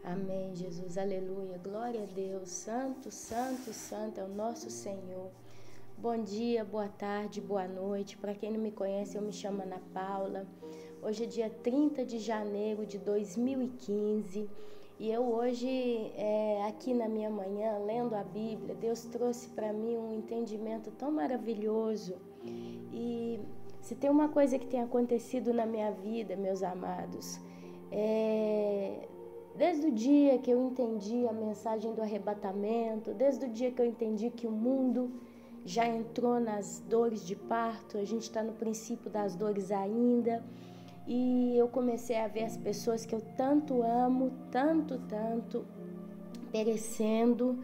Amém, Jesus, aleluia, glória a Deus, santo, santo, santo é o nosso Senhor. Bom dia, boa tarde, boa noite. Para quem não me conhece, eu me chamo Ana Paula. Hoje é dia 30 de janeiro de 2015 e eu hoje, aqui na minha manhã, lendo a Bíblia, Deus trouxe para mim um entendimento tão maravilhoso. E se tem uma coisa que tem acontecido na minha vida, meus amados, desde o dia que eu entendi a mensagem do arrebatamento, desde o dia que eu entendi que o mundo já entrou nas dores de parto, a gente está no princípio das dores ainda, e eu comecei a ver as pessoas que eu tanto amo, tanto, perecendo,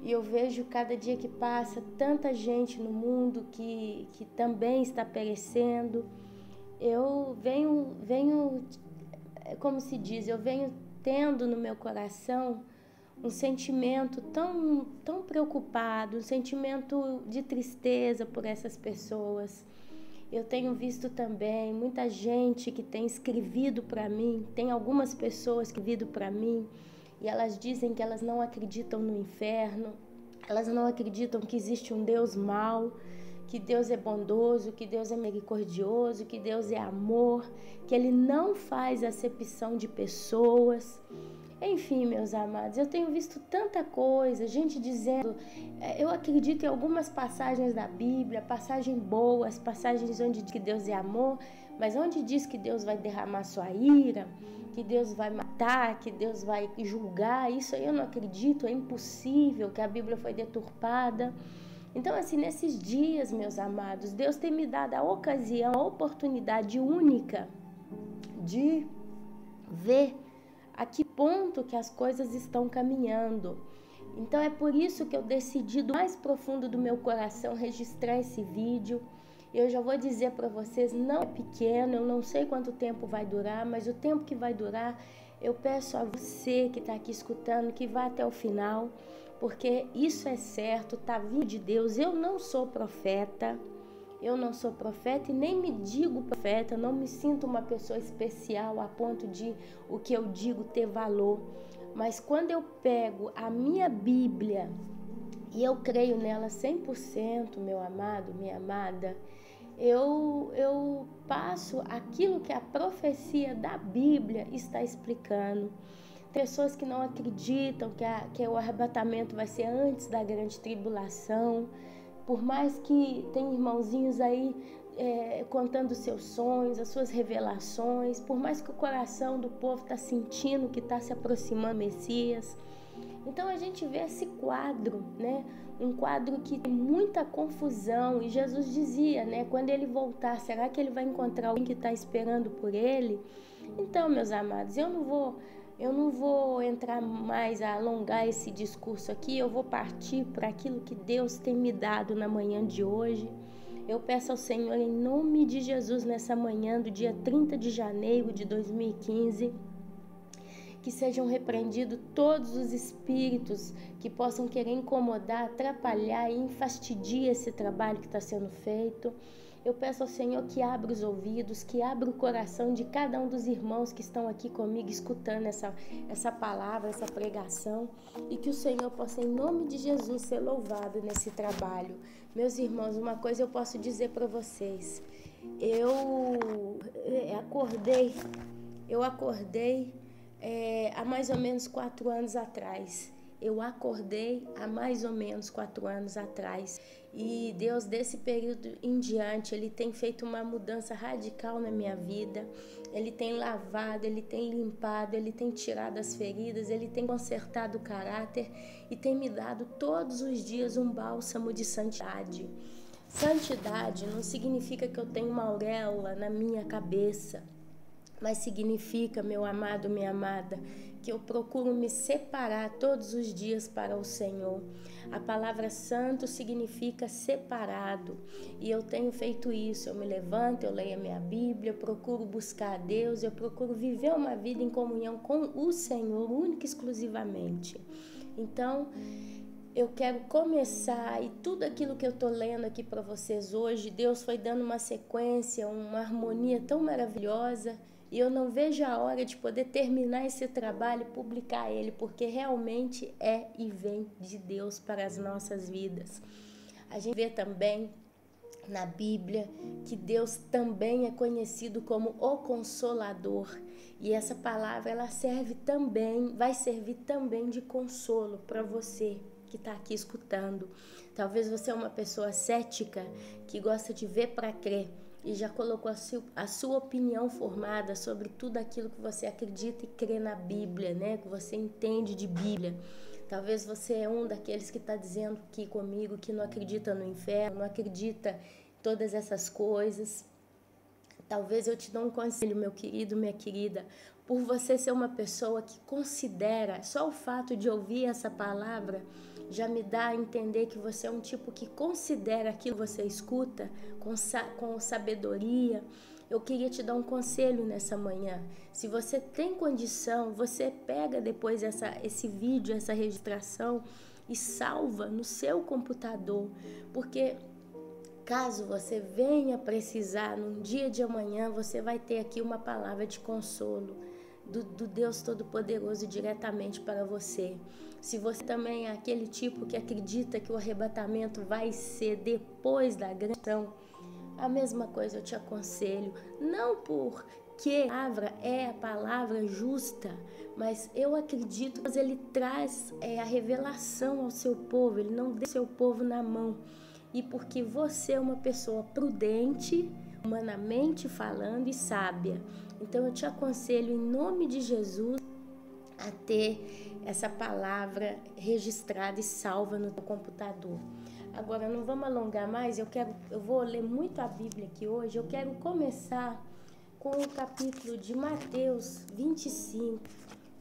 e eu vejo cada dia que passa tanta gente no mundo que também está perecendo. Eu venho, como se diz, eu venho tendo no meu coração um sentimento tão preocupado, um sentimento de tristeza por essas pessoas. Eu tenho visto também muita gente que tem escrevido para mim, tem algumas pessoas que vindo para mim e elas dizem que elas não acreditam no inferno, elas não acreditam que existe um Deus mau, que Deus é bondoso, que Deus é misericordioso, que Deus é amor, que Ele não faz acepção de pessoas. Enfim, meus amados, eu tenho visto tanta coisa, gente dizendo, eu acredito em algumas passagens da Bíblia, passagens boas, passagens onde diz que Deus é amor, mas onde diz que Deus vai derramar sua ira, que Deus vai matar, que Deus vai julgar, isso aí eu não acredito, é impossível, que a Bíblia foi deturpada. Então, assim, nesses dias, meus amados, Deus tem me dado a ocasião, a oportunidade única de ver a que ponto que as coisas estão caminhando. Então é por isso que eu decidi do mais profundo do meu coração registrar esse vídeo. Eu já vou dizer para vocês, não é pequeno, eu não sei quanto tempo vai durar, mas o tempo que vai durar, eu peço a você que está aqui escutando, que vá até o final, porque isso é certo, está vindo de Deus. Eu não sou profeta, e nem me digo profeta, não me sinto uma pessoa especial a ponto de o que eu digo ter valor. Mas quando eu pego a minha Bíblia e eu creio nela 100%, meu amado, minha amada, eu passo aquilo que a profecia da Bíblia está explicando. Pessoas que não acreditam que o arrebatamento vai ser antes da grande tribulação. Por mais que tem irmãozinhos aí contando seus sonhos, as suas revelações, por mais que o coração do povo está sentindo que está se aproximando do Messias. Então a gente vê esse quadro, né? Um quadro que tem muita confusão. E Jesus dizia, né? Quando ele voltar, será que ele vai encontrar alguém que está esperando por ele? Então, meus amados, eu não vou entrar mais a alongar esse discurso aqui, eu vou partir para aquilo que Deus tem me dado na manhã de hoje. Eu peço ao Senhor, em nome de Jesus, nessa manhã do dia 30 de janeiro de 2015, que sejam repreendidos todos os espíritos que possam querer incomodar, atrapalhar e fastidiar esse trabalho que está sendo feito. Eu peço ao Senhor que abra os ouvidos, que abra o coração de cada um dos irmãos que estão aqui comigo escutando essa palavra, essa pregação, e que o Senhor possa, em nome de Jesus, ser louvado nesse trabalho. Meus irmãos, uma coisa eu posso dizer para vocês. Eu acordei há mais ou menos 4 anos atrás. Eu acordei há mais ou menos 4 anos atrás e Deus, desse período em diante, Ele tem feito uma mudança radical na minha vida. Ele tem lavado, Ele tem limpado, Ele tem tirado as feridas, Ele tem consertado o caráter e tem me dado todos os dias um bálsamo de santidade. Santidade não significa que eu tenho uma auréola na minha cabeça, mas significa, meu amado, minha amada, que eu procuro me separar todos os dias para o Senhor. A palavra santo significa separado, e eu tenho feito isso. Eu me levanto, eu leio a minha Bíblia, eu procuro buscar a Deus, eu procuro viver uma vida em comunhão com o Senhor, única e exclusivamente. Então, eu quero começar, e tudo aquilo que eu estou lendo aqui para vocês hoje, Deus foi dando uma sequência, uma harmonia tão maravilhosa, e eu não vejo a hora de poder terminar esse trabalho e publicar ele, porque realmente é e vem de Deus para as nossas vidas. A gente vê também na Bíblia que Deus também é conhecido como o Consolador, e essa palavra ela serve também, vai servir também de consolo para você que está aqui escutando. Talvez você é uma pessoa cética que gosta de ver para crer e já colocou a sua opinião formada sobre tudo aquilo que você acredita e crê na Bíblia, né? Que você entende de Bíblia. Talvez você é um daqueles que está dizendo aqui comigo que não acredita no inferno, não acredita em todas essas coisas. Talvez eu te dê um conselho, meu querido, minha querida, por você ser uma pessoa que considera, só o fato de ouvir essa palavra já me dá a entender que você é um tipo que considera aquilo que você escuta com sabedoria. Eu queria te dar um conselho nessa manhã. Se você tem condição, você pega depois esse vídeo, essa registração e salva no seu computador, porque caso você venha precisar, num dia de amanhã, você vai ter aqui uma palavra de consolo do Deus Todo-Poderoso diretamente para você. Se você também é aquele tipo que acredita que o arrebatamento vai ser depois da grande tribulação, a mesma coisa eu te aconselho, não porque a palavra é a palavra justa, mas eu acredito que ele traz a revelação ao seu povo, ele não deixa o seu povo na mão. E porque você é uma pessoa prudente, humanamente falando, e sábia. Então eu te aconselho em nome de Jesus a ter essa palavra registrada e salva no teu computador. Agora não vamos alongar mais, eu vou ler muito a Bíblia aqui hoje. Eu quero começar com o capítulo de Mateus 25.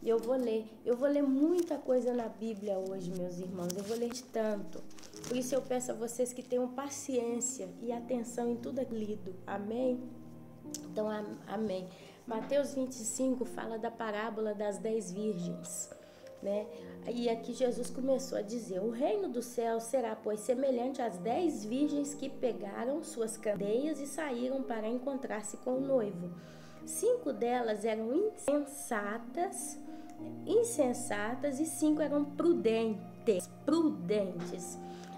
Eu vou ler muita coisa na Bíblia hoje, meus irmãos. Eu vou ler de tanto. Por isso eu peço a vocês que tenham paciência e atenção em tudo lido. Amém? Então, amém. Mateus 25 fala da parábola das 10 virgens, né? E aqui Jesus começou a dizer: o reino do céu será, pois, semelhante às 10 virgens que pegaram suas candeias e saíram para encontrar-se com o noivo. 5 delas eram insensatas e 5 eram prudentes.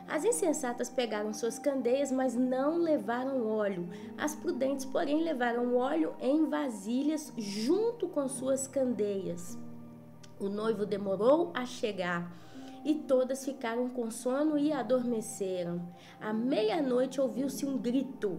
As insensatas pegaram suas candeias, mas não levaram óleo. As prudentes, porém, levaram óleo em vasilhas junto com suas candeias. O noivo demorou a chegar e todas ficaram com sono e adormeceram. À meia-noite ouviu-se um grito.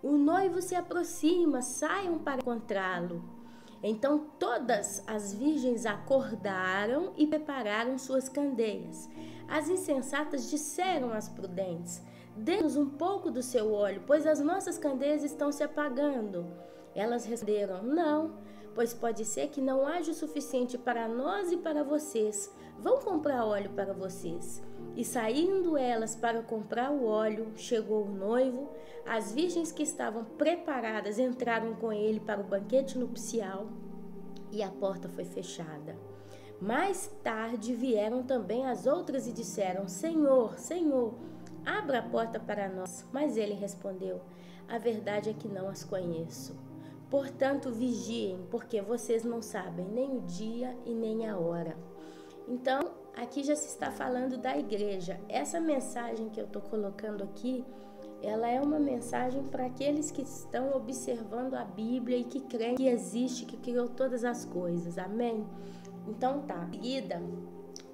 O noivo se aproxima, saiam para encontrá-lo. Então todas as virgens acordaram e prepararam suas candeias. As insensatas disseram às prudentes: dê-nos um pouco do seu óleo, pois as nossas candeias estão se apagando. Elas responderam: não, pois pode ser que não haja o suficiente para nós e para vocês. Vão comprar óleo para vocês. E saindo elas para comprar o óleo, chegou o noivo. As virgens que estavam preparadas entraram com ele para o banquete nupcial e a porta foi fechada. Mais tarde vieram também as outras e disseram: Senhor, Senhor, abra a porta para nós. Mas ele respondeu: a verdade é que não as conheço. Portanto, vigiem, porque vocês não sabem nem o dia e nem a hora. Então, aqui já se está falando da igreja. Essa mensagem que eu estou colocando aqui, ela é uma mensagem para aqueles que estão observando a Bíblia e que creem que existe, que criou todas as coisas. Amém? Então tá. Em seguida,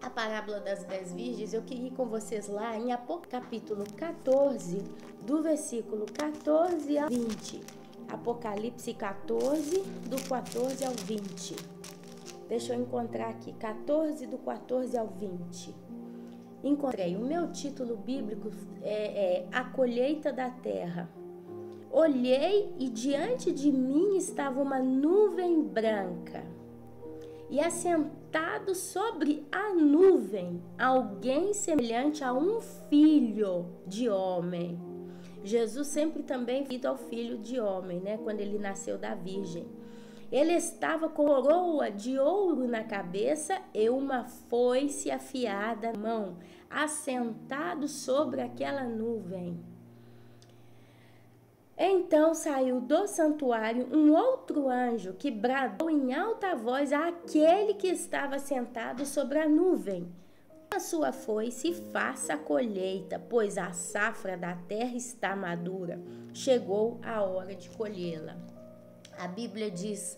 a parábola das 10 virgens, eu queria ir com vocês lá em capítulo 14, do versículo 14 ao 20. Apocalipse 14, do 14 ao 20. Deixa eu encontrar aqui, 14, do 14 ao 20. Encontrei. O meu título bíblico é A Colheita da Terra. Olhei e diante de mim estava uma nuvem branca. E assentado sobre a nuvem, alguém semelhante a um filho de homem. Jesus sempre também foi ao filho de homem, né? Quando ele nasceu da virgem. Ele estava com coroa de ouro na cabeça e uma foice afiada na mão, assentado sobre aquela nuvem. Então saiu do santuário um outro anjo que bradou em alta voz àquele que estava sentado sobre a nuvem: a sua foice e faça a colheita, pois a safra da terra está madura. Chegou a hora de colhê-la. A Bíblia diz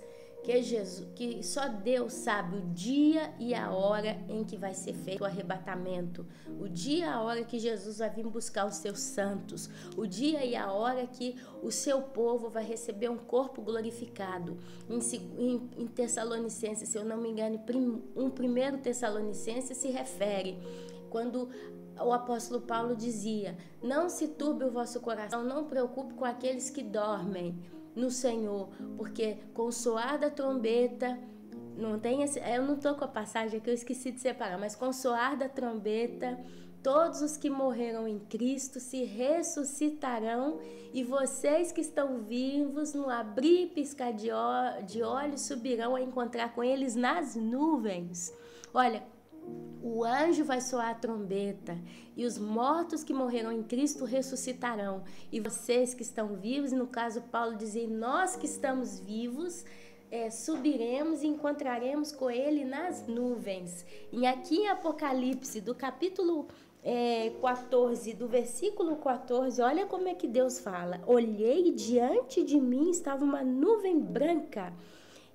que só Deus sabe o dia e a hora em que vai ser feito o arrebatamento, o dia e a hora que Jesus vai vir buscar os seus santos, o dia e a hora que o seu povo vai receber um corpo glorificado. Em Tessalonicenses, se eu não me engano, 1 Tessalonicenses se refere quando o apóstolo Paulo dizia: não se turbe o vosso coração, não preocupe com aqueles que dormem no Senhor, porque com o soar da trombeta, eu não estou com a passagem aqui, eu esqueci de separar, mas com o soar da trombeta, todos os que morreram em Cristo se ressuscitarão, e vocês que estão vivos, no abrir e piscar de olhos, subirão a encontrar com eles nas nuvens. Olha, o anjo vai soar a trombeta e os mortos que morreram em Cristo ressuscitarão. E vocês que estão vivos, no caso Paulo dizia, nós que estamos vivos, subiremos e encontraremos com ele nas nuvens. E aqui em Apocalipse, do capítulo 14, do versículo 14, olha como é que Deus fala: olhei e diante de mim estava uma nuvem branca,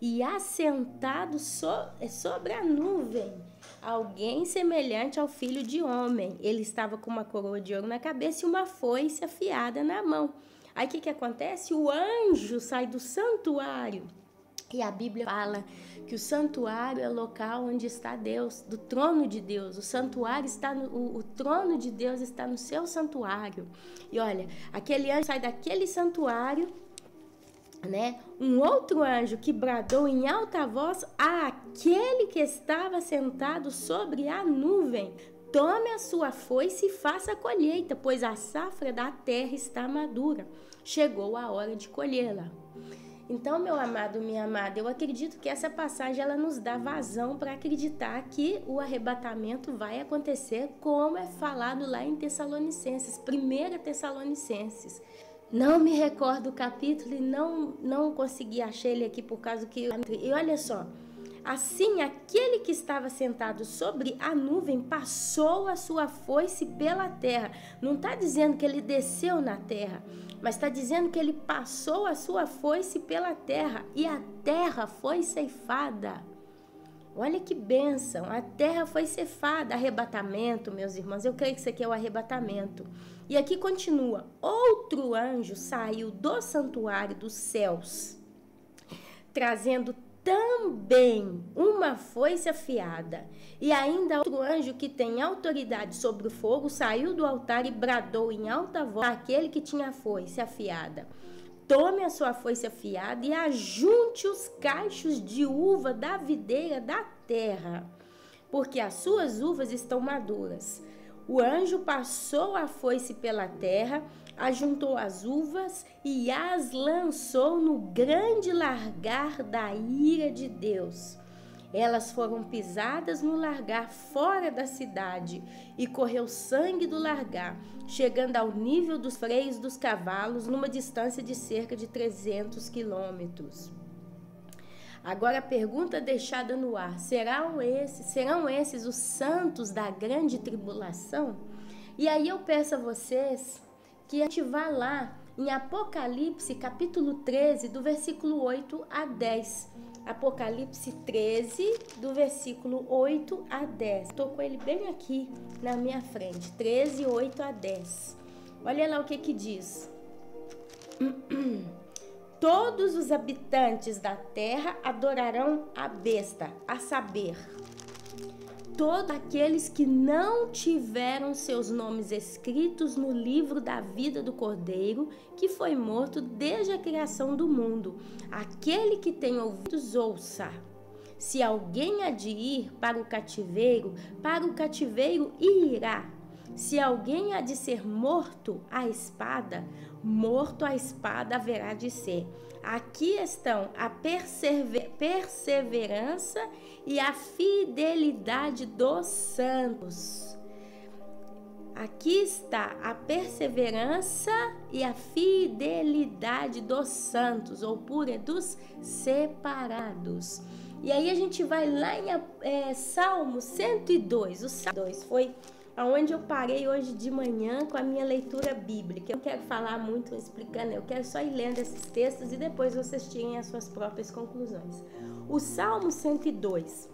e assentado sobre a nuvem alguém semelhante ao Filho de Homem. Ele estava com uma coroa de ouro na cabeça e uma foice afiada na mão. Aí o que acontece? O anjo sai do santuário. E a Bíblia fala que o santuário é o local onde está Deus, do trono de Deus. O santuário está o trono de Deus está no seu santuário. E olha, aquele anjo sai daquele santuário, né? Um outro anjo que bradou em alta voz àquele que estava sentado sobre a nuvem: tome a sua foice e faça a colheita, pois a safra da terra está madura. Chegou a hora de colhê-la. Então, meu amado, minha amada, eu acredito que essa passagem ela nos dá vazão para acreditar que o arrebatamento vai acontecer como é falado lá em Tessalonicenses, 1 Tessalonicenses. Não me recordo o capítulo e não consegui achar ele aqui por causa que... E olha só, assim aquele que estava sentado sobre a nuvem passou a sua foice pela terra. Não está dizendo que ele desceu na terra, mas está dizendo que ele passou a sua foice pela terra e a terra foi ceifada. Olha que bênção, a terra foi ceifada. Arrebatamento, meus irmãos, eu creio que isso aqui é o arrebatamento. E aqui continua: outro anjo saiu do santuário dos céus, trazendo também uma foice afiada. E ainda outro anjo que tem autoridade sobre o fogo saiu do altar e bradou em alta voz àquele que tinha a foice afiada: tome a sua foice afiada e ajunte os cachos de uva da videira da terra, porque as suas uvas estão maduras. O anjo passou a foice pela terra, ajuntou as uvas e as lançou no grande largar da ira de Deus. Elas foram pisadas no largar fora da cidade e correu sangue do largar, chegando ao nível dos freios dos cavalos, numa distância de cerca de 300 quilômetros. Agora a pergunta deixada no ar: serão esses os santos da grande tribulação? E aí eu peço a vocês que a gente vá lá em Apocalipse capítulo 13, do versículo 8 a 10. Apocalipse 13, do versículo 8 a 10. Estou com ele bem aqui na minha frente. 13, 8 a 10. Olha lá o que diz. Todos os habitantes da terra adorarão a besta, a saber, todos aqueles que não tiveram seus nomes escritos no livro da vida do Cordeiro, que foi morto desde a criação do mundo. Aquele que tem ouvidos, ouça. Se alguém há de ir para o cativeiro irá. Se alguém há de ser morto à espada, morto à espada haverá de ser. Aqui estão a perseverança e a fidelidade dos santos. Aqui está a perseverança e a fidelidade dos santos, ou dos separados. E aí a gente vai lá em Salmo 102. O Salmo 102 foi aonde eu parei hoje de manhã com a minha leitura bíblica. Eu não quero falar muito explicando, eu quero só ir lendo esses textos e depois vocês tirem as suas próprias conclusões. O Salmo 102,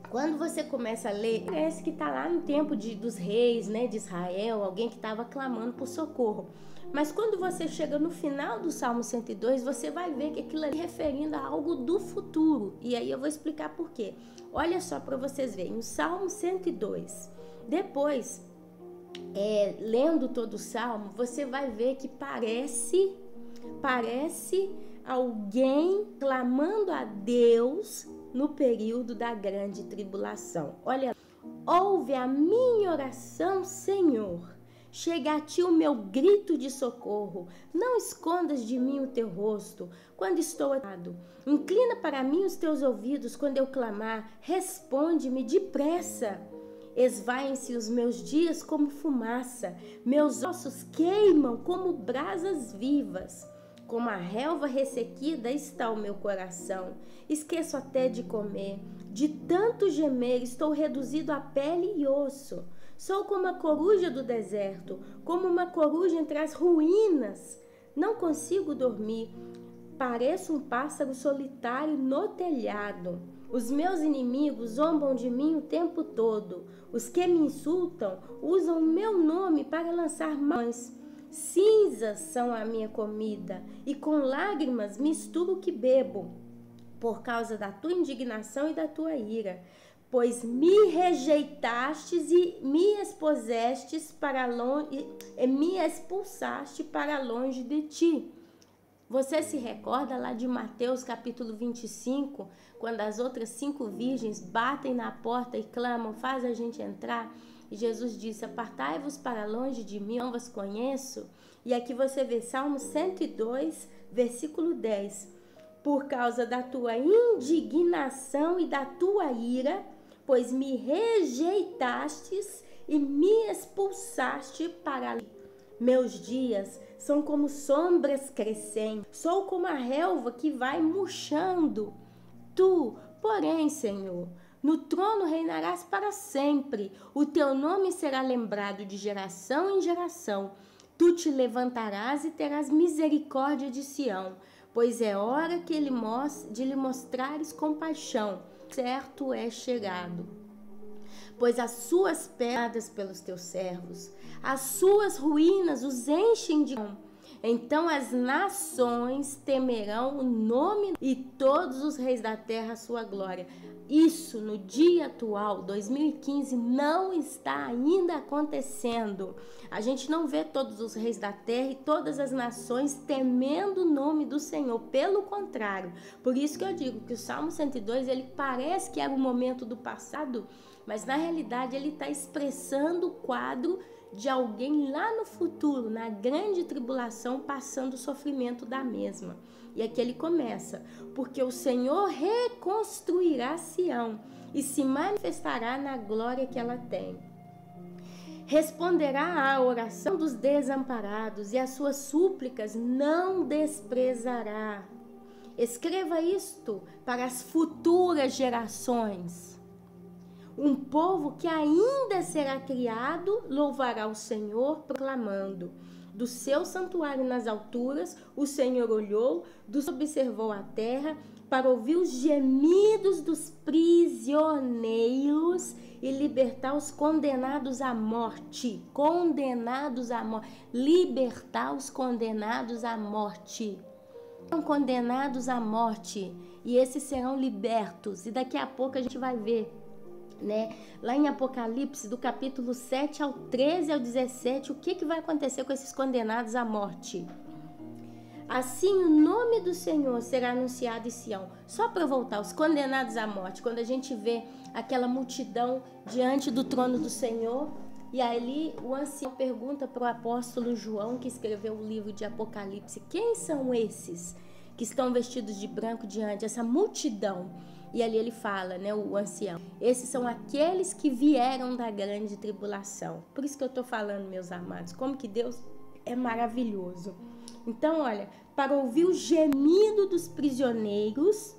quando você começa a ler, parece que está lá no tempo dos reis, né, de Israel, alguém que estava clamando por socorro. Mas quando você chega no final do Salmo 102, você vai ver que aquilo ali é referindo a algo do futuro. E aí eu vou explicar por quê. Olha só para vocês verem, o Salmo 102... Depois, lendo todo o Salmo, você vai ver que parece alguém clamando a Deus no período da grande tribulação. Olha, ouve a minha oração, Senhor. Chega a ti o meu grito de socorro. Não escondas de mim o teu rosto quando estou atado. Inclina para mim os teus ouvidos quando eu clamar. Responde-me depressa. Esvaem-se os meus dias como fumaça, meus ossos queimam como brasas vivas. Como a relva ressequida está o meu coração. Esqueço até de comer. De tanto gemer, estou reduzido a pele e osso. Sou como a coruja do deserto, como uma coruja entre as ruínas. Não consigo dormir. Pareço um pássaro solitário no telhado. Os meus inimigos zombam de mim o tempo todo. Os que me insultam usam o meu nome para lançar mãos. Cinzas são a minha comida, e com lágrimas misturo o que bebo, por causa da tua indignação e da tua ira. Pois me rejeitastes e me expusestes para longe, e me expulsaste para longe de ti. Você se recorda lá de Mateus capítulo 25, quando as outras 5 virgens batem na porta e clamam, faz a gente entrar? E Jesus disse, apartai-vos para longe de mim, não vos conheço. E aqui você vê Salmo 102, versículo 10. Por causa da tua indignação e da tua ira, pois me rejeitastes e me expulsaste para ali. Meus dias são como sombras crescentes, sou como a relva que vai murchando. Tu, porém, Senhor, no trono reinarás para sempre, o teu nome será lembrado de geração em geração. Tu te levantarás e terás misericórdia de Sião, pois é hora de lhe mostrares compaixão, certo é chegado. Pois as suas pedras pelos teus servos, as suas ruínas os enchem de honra. Então as nações temerão o nome e todos os reis da terra a sua glória. Isso no dia atual, 2015, não está ainda acontecendo. A gente não vê todos os reis da terra e todas as nações temendo o nome do Senhor. Pelo contrário, por isso que eu digo que o Salmo 102, ele parece que era um momento do passado, mas na realidade ele está expressando o quadro de alguém lá no futuro, na grande tribulação, passando o sofrimento da mesma. E aqui ele começa, porque o Senhor reconstruirá Sião e se manifestará na glória que ela tem. Responderá à oração dos desamparados e as suas súplicas não desprezará. Escreva isto para as futuras gerações. Um povo que ainda será criado louvará o Senhor, proclamando. Do seu santuário nas alturas, o Senhor olhou, observou a terra, para ouvir os gemidos dos prisioneiros e libertar os condenados à morte. Condenados à morte. Libertar os condenados à morte. São condenados à morte. E esses serão libertos. E daqui a pouco a gente vai ver, né? Lá em Apocalipse, do capítulo 7 ao 13 ao 17, o que vai acontecer com esses condenados à morte? Assim o nome do Senhor será anunciado em Sião. Só para voltar, os condenados à morte, quando a gente vê aquela multidão diante do trono do Senhor, E aí o ancião pergunta para o apóstolo João, que escreveu o livro de Apocalipse, quem são esses que estão vestidos de branco diante essa multidão? E ali ele fala, né, o ancião, esses são aqueles que vieram da grande tribulação. Por isso que eu estou falando, meus amados, como que Deus é maravilhoso. Então, olha, para ouvir o gemido dos prisioneiros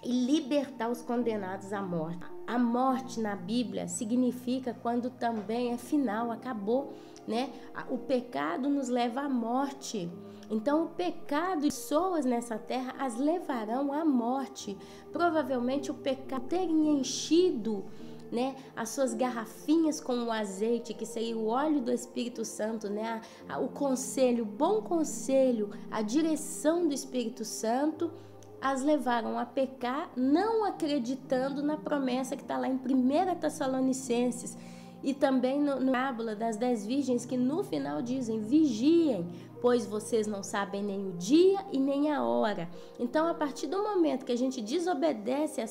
e libertar os condenados à morte. A morte na Bíblia significa quando também é final, acabou, né? O pecado nos leva à morte. Então, o pecado de pessoas nessa terra as levarão à morte. Provavelmente o pecado teria enchido, né, as suas garrafinhas com o azeite, que seria o óleo do Espírito Santo, né? O conselho, o bom conselho, a direção do Espírito Santo as levaram a pecar, não acreditando na promessa que está lá em 1 Tessalonicenses e também no parábola das 10 virgens, que no final dizem, vigiem, pois vocês não sabem nem o dia e nem a hora. Então, a partir do momento que a gente desobedece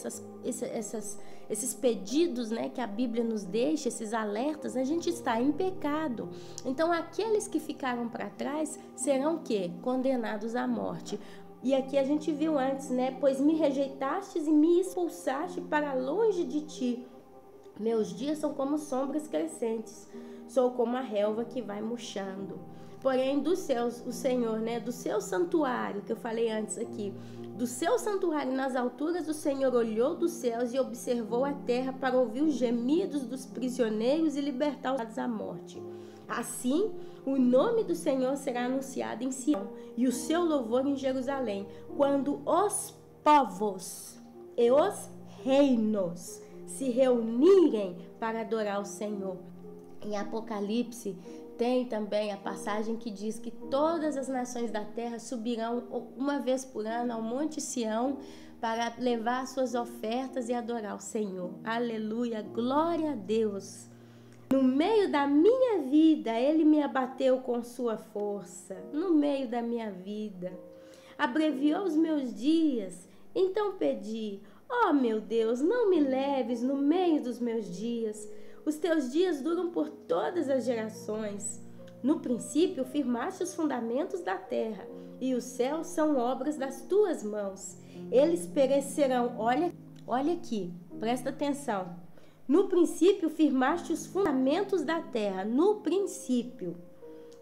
esses pedidos, né, que a Bíblia nos deixa, esses alertas, a gente está em pecado. Então, aqueles que ficaram para trás serão o quê? Condenados à morte. E aqui a gente viu antes, né? Pois me rejeitastes e me expulsaste para longe de ti. Meus dias são como sombras crescentes. Sou como a relva que vai murchando. Porém, dos céus, o Senhor, né? Do seu santuário, que eu falei antes aqui. Do seu santuário nas alturas, o Senhor olhou dos céus e observou a terra para ouvir os gemidos dos prisioneiros e libertar os à morte. Assim, o nome do Senhor será anunciado em Sião e o seu louvor em Jerusalém, quando os povos e os reinos se reunirem para adorar o Senhor. Em Apocalipse tem também a passagem que diz que todas as nações da terra subirão uma vez por ano ao Monte Sião para levar suas ofertas e adorar o Senhor. Aleluia, glória a Deus. No meio da minha vida, Ele me abateu com sua força. No meio da minha vida, abreviou os meus dias. Então pedi, ó meu Deus, não me leves no meio dos meus dias. Os teus dias duram por todas as gerações. No princípio, firmaste os fundamentos da terra, e os céus são obras das tuas mãos. Eles perecerão. Olha aqui, presta atenção. No princípio, firmaste os fundamentos da terra. No princípio,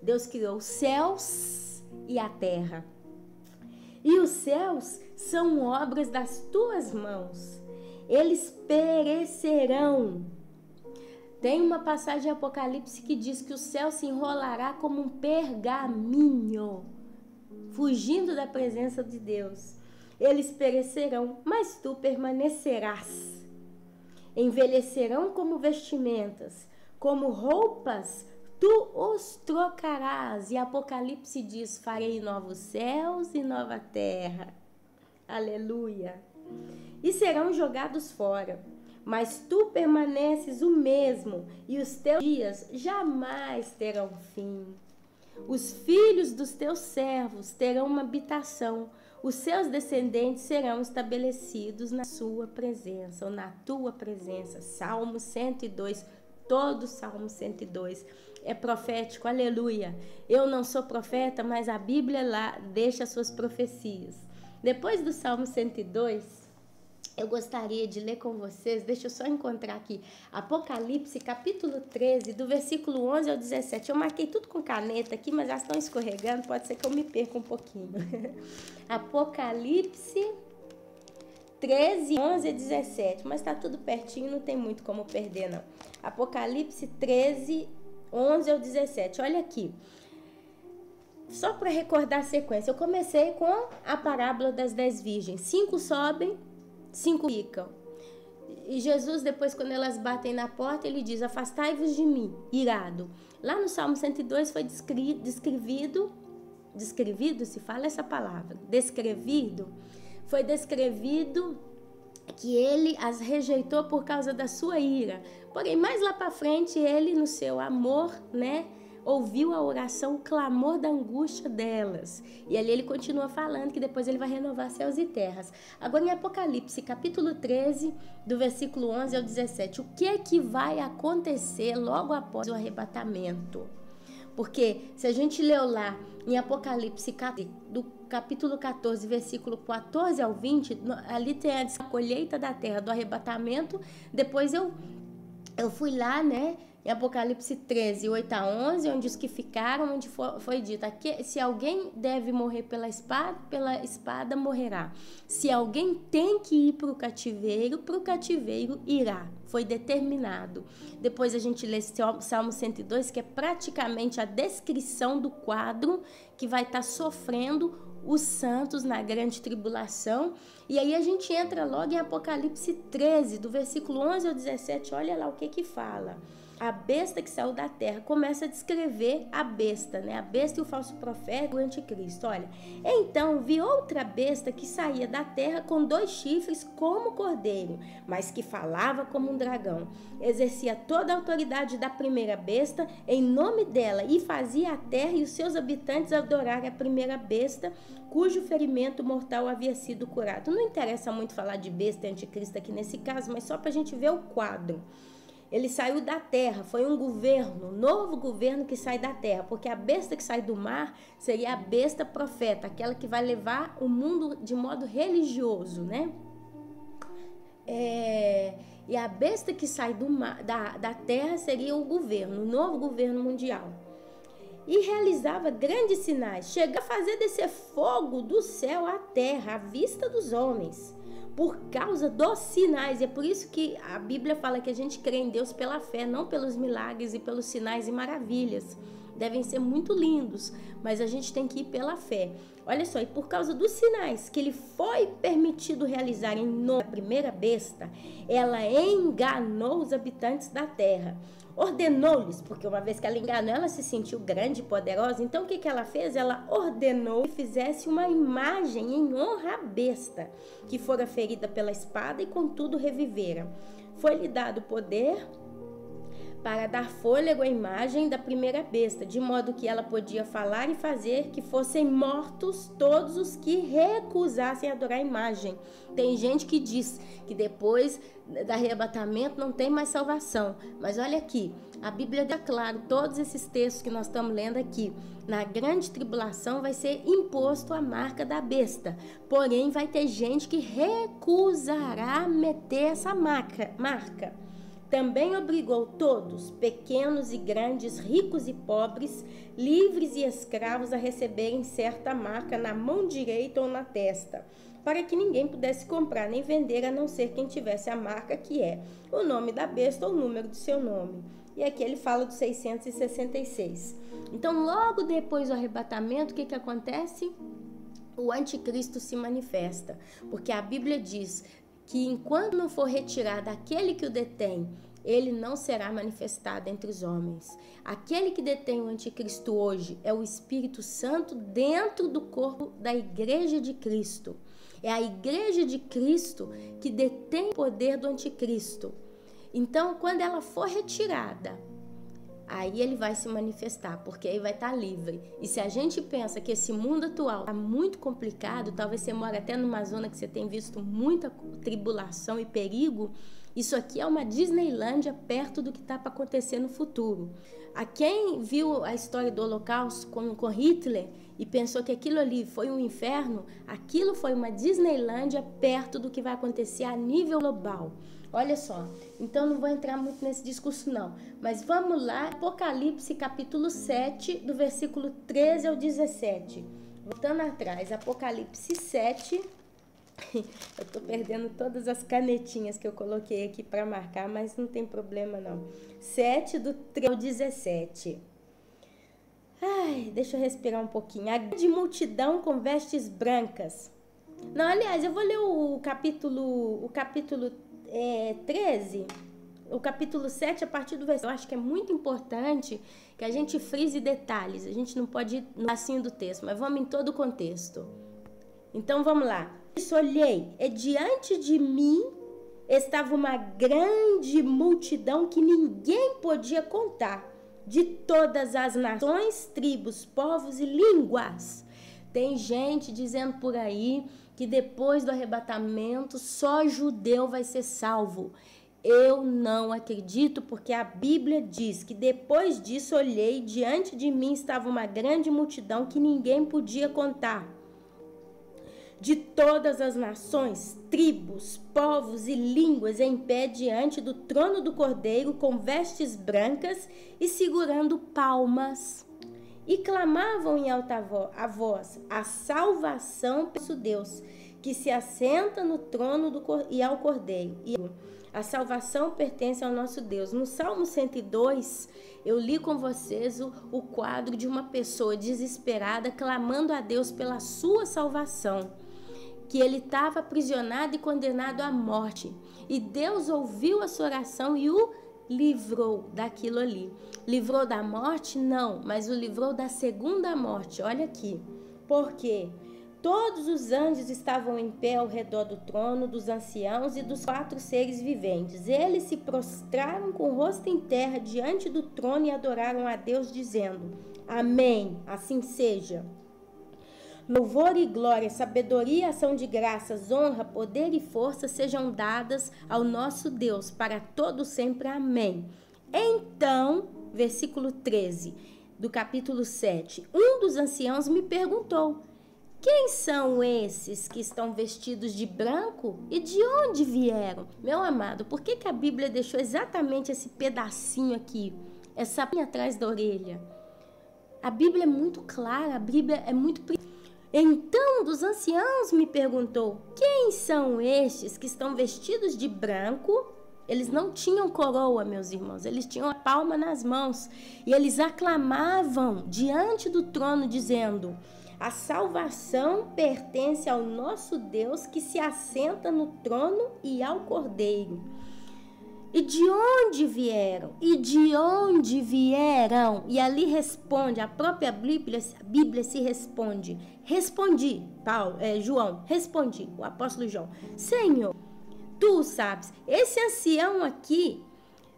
Deus criou os céus e a terra. E os céus são obras das tuas mãos. Eles perecerão. Tem uma passagem de Apocalipse que diz que o céu se enrolará como um pergaminho, fugindo da presença de Deus. Eles perecerão, mas tu permanecerás. Envelhecerão como vestimentas, como roupas, tu os trocarás. E Apocalipse diz, farei novos céus e nova terra. Aleluia. E serão jogados fora, mas tu permaneces o mesmo, e os teus dias jamais terão fim. Os filhos dos teus servos terão uma habitação, os seus descendentes serão estabelecidos na sua presença, ou na tua presença. Salmo 102, todo Salmo 102 é profético, aleluia. Eu não sou profeta, mas a Bíblia lá deixa as suas profecias. Depois do Salmo 102, eu gostaria de ler com vocês, deixa eu só encontrar aqui, Apocalipse capítulo 13, do versículo 11 ao 17. Eu marquei tudo com caneta aqui, mas elas estão escorregando, pode ser que eu me perca um pouquinho. Apocalipse 13, 11 a 17, mas está tudo pertinho, não tem muito como perder não. Apocalipse 13, 11 ao 17, olha aqui. Só para recordar a sequência, eu comecei com a parábola das 10 virgens. 5 sobem, 5 ficam. E Jesus, depois, quando elas batem na porta, ele diz, afastai-vos de mim, irado. Lá no Salmo 102 foi descrevido, se fala essa palavra, foi descrevido que ele as rejeitou por causa da sua ira. Porém, mais lá para frente, ele, no seu amor, né, ouviu a oração, o clamor da angústia delas. E ali ele continua falando que depois ele vai renovar céus e terras. Agora em Apocalipse, capítulo 13, do versículo 11 ao 17, o que é que vai acontecer logo após o arrebatamento? Porque se a gente leu lá em Apocalipse, do capítulo 14, versículo 14 ao 20, ali tem a colheita da terra, do arrebatamento. Depois eu fui lá, né, em Apocalipse 13, 8 a 11, onde os que ficaram, onde foi dito, se alguém deve morrer pela espada morrerá. Se alguém tem que ir para o cativeiro irá. Foi determinado. Depois a gente lê Salmo 102, que é praticamente a descrição do quadro que vai estar sofrendo os santos na grande tribulação. E aí a gente entra logo em Apocalipse 13, do versículo 11 ao 17, olha lá o que fala. A besta que saiu da terra, começa a descrever a besta, né? A besta e o falso profeta, o anticristo. Olha, então vi outra besta que saía da terra com 2 chifres como cordeiro, mas que falava como um dragão. Exercia toda a autoridade da primeira besta em nome dela e fazia a terra e os seus habitantes adorarem a primeira besta, cujo ferimento mortal havia sido curado. Não interessa muito falar de besta e anticristo aqui nesse caso, mas só para a gente ver o quadro. Ele saiu da terra, foi um novo governo que sai da terra, porque a besta que sai do mar seria a besta profeta, aquela que vai levar o mundo de modo religioso, né? E a besta que sai da terra seria o novo governo mundial. E realizava grandes sinais, chega a fazer descer fogo do céu à terra, à vista dos homens, por causa dos sinais. E é por isso que a Bíblia fala que a gente crê em Deus pela fé, não pelos milagres e pelos sinais e maravilhas. Devem ser muito lindos, mas a gente tem que ir pela fé. Olha só, e por causa dos sinais que ele foi permitido realizar em nome da primeira besta, ela enganou os habitantes da terra. Ordenou-lhes, porque uma vez que ela enganou, ela se sentiu grande e poderosa. Então o que ela fez? Ela ordenou que fizesse uma imagem em honra à besta, que fora ferida pela espada e contudo revivera. Foi-lhe dado poder para dar fôlego à imagem da primeira besta, de modo que ela podia falar e fazer que fossem mortos todos os que recusassem adorar a imagem. Tem gente que diz que depois do arrebatamento não tem mais salvação, mas olha aqui, a Bíblia dá claro, todos esses textos que nós estamos lendo aqui, na grande tribulação vai ser imposto a marca da besta, porém vai ter gente que recusará meter essa marca. Também obrigou todos, pequenos e grandes, ricos e pobres, livres e escravos, a receberem certa marca na mão direita ou na testa, para que ninguém pudesse comprar nem vender, a não ser quem tivesse a marca, que é o nome da besta ou o número do seu nome. E aqui ele fala do 666. Então, logo depois do arrebatamento, o que acontece? O anticristo se manifesta, porque a Bíblia diz que enquanto não for retirado aquele que o detém, ele não será manifestado entre os homens. Aquele que detém o anticristo hoje é o Espírito Santo dentro do corpo da Igreja de Cristo. É a Igreja de Cristo que detém o poder do anticristo. Então, quando ela for retirada, aí ele vai se manifestar, porque aí vai estar livre. E se a gente pensa que esse mundo atual está muito complicado, talvez você mora até numa zona que você tem visto muita tribulação e perigo, isso aqui é uma Disneylândia perto do que está para acontecer no futuro. A quem viu a história do Holocausto com Hitler e pensou que aquilo ali foi um inferno, aquilo foi uma Disneylândia perto do que vai acontecer a nível global. Olha só, então não vou entrar muito nesse discurso não, mas vamos lá, Apocalipse capítulo 7, do versículo 13 ao 17. Voltando atrás, Apocalipse 7, eu tô perdendo todas as canetinhas que eu coloquei aqui para marcar, mas não tem problema não. 7 do 13 ao 17. Ai, deixa eu respirar um pouquinho. A grande multidão com vestes brancas. Não, aliás, eu vou ler o capítulo 13, o capítulo 7, a partir do versículo. Eu acho que é muito importante que a gente frise detalhes. A gente não pode ir no assim do texto, mas vamos em todo o contexto. Então, vamos lá. Isso olhei, e diante de mim estava uma grande multidão que ninguém podia contar. de todas as nações, tribos, povos e línguas. Tem gente dizendo por aí que depois do arrebatamento só judeu vai ser salvo. Eu não acredito, porque a Bíblia diz que depois disso olhei, diante de mim estava uma grande multidão que ninguém podia contar. De todas as nações, tribos, povos e línguas em pé diante do trono do Cordeiro, com vestes brancas e segurando palmas. E clamavam em alta voz, a salvação para o Deus, que se assenta no trono e ao Cordeiro. E a salvação pertence ao nosso Deus. No Salmo 102, eu li com vocês o quadro de uma pessoa desesperada clamando a Deus pela sua salvação, que ele estava aprisionado e condenado à morte. E Deus ouviu a sua oração e o livrou daquilo ali. Livrou da morte? Não, mas o livrou da segunda morte. Olha aqui. Por quê? Todos os anjos estavam em pé ao redor do trono, dos anciãos e dos 4 seres viventes. Eles se prostraram com o rosto em terra diante do trono e adoraram a Deus, dizendo: Amém, assim seja. Louvor e glória, sabedoria, ação de graças, honra, poder e força sejam dadas ao nosso Deus para todo sempre. Amém. Então, versículo 13 do capítulo 7, um dos anciãos me perguntou: quem são esses que estão vestidos de branco e de onde vieram? Meu amado, por que a Bíblia deixou exatamente esse pedacinho aqui, essa pinha atrás da orelha? A Bíblia é muito clara, a Bíblia é muito... Então, dos anciãos me perguntou: quem são estes que estão vestidos de branco? Eles não tinham coroa, meus irmãos, eles tinham a palma nas mãos. E eles aclamavam diante do trono, dizendo: a salvação pertence ao nosso Deus, que se assenta no trono e ao Cordeiro. E de onde vieram? E de onde vieram? E ali responde, a própria Bíblia se responde. Respondi, João, respondi, o apóstolo João: Senhor, tu sabes. Esse ancião aqui,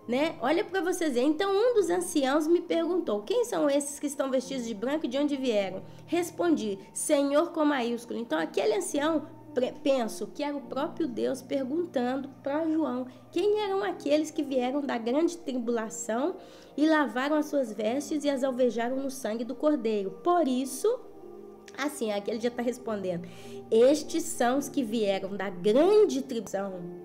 né? Olha para vocês verem. Então, um dos anciãos me perguntou: quem são esses que estão vestidos de branco e de onde vieram? Respondi: Senhor, com maiúsculo. Então, aquele ancião, penso que era o próprio Deus perguntando para João quem eram aqueles que vieram da grande tribulação e lavaram as suas vestes e as alvejaram no sangue do Cordeiro. Por isso, assim, aqui ele já está respondendo: estes são os que vieram da grande tribulação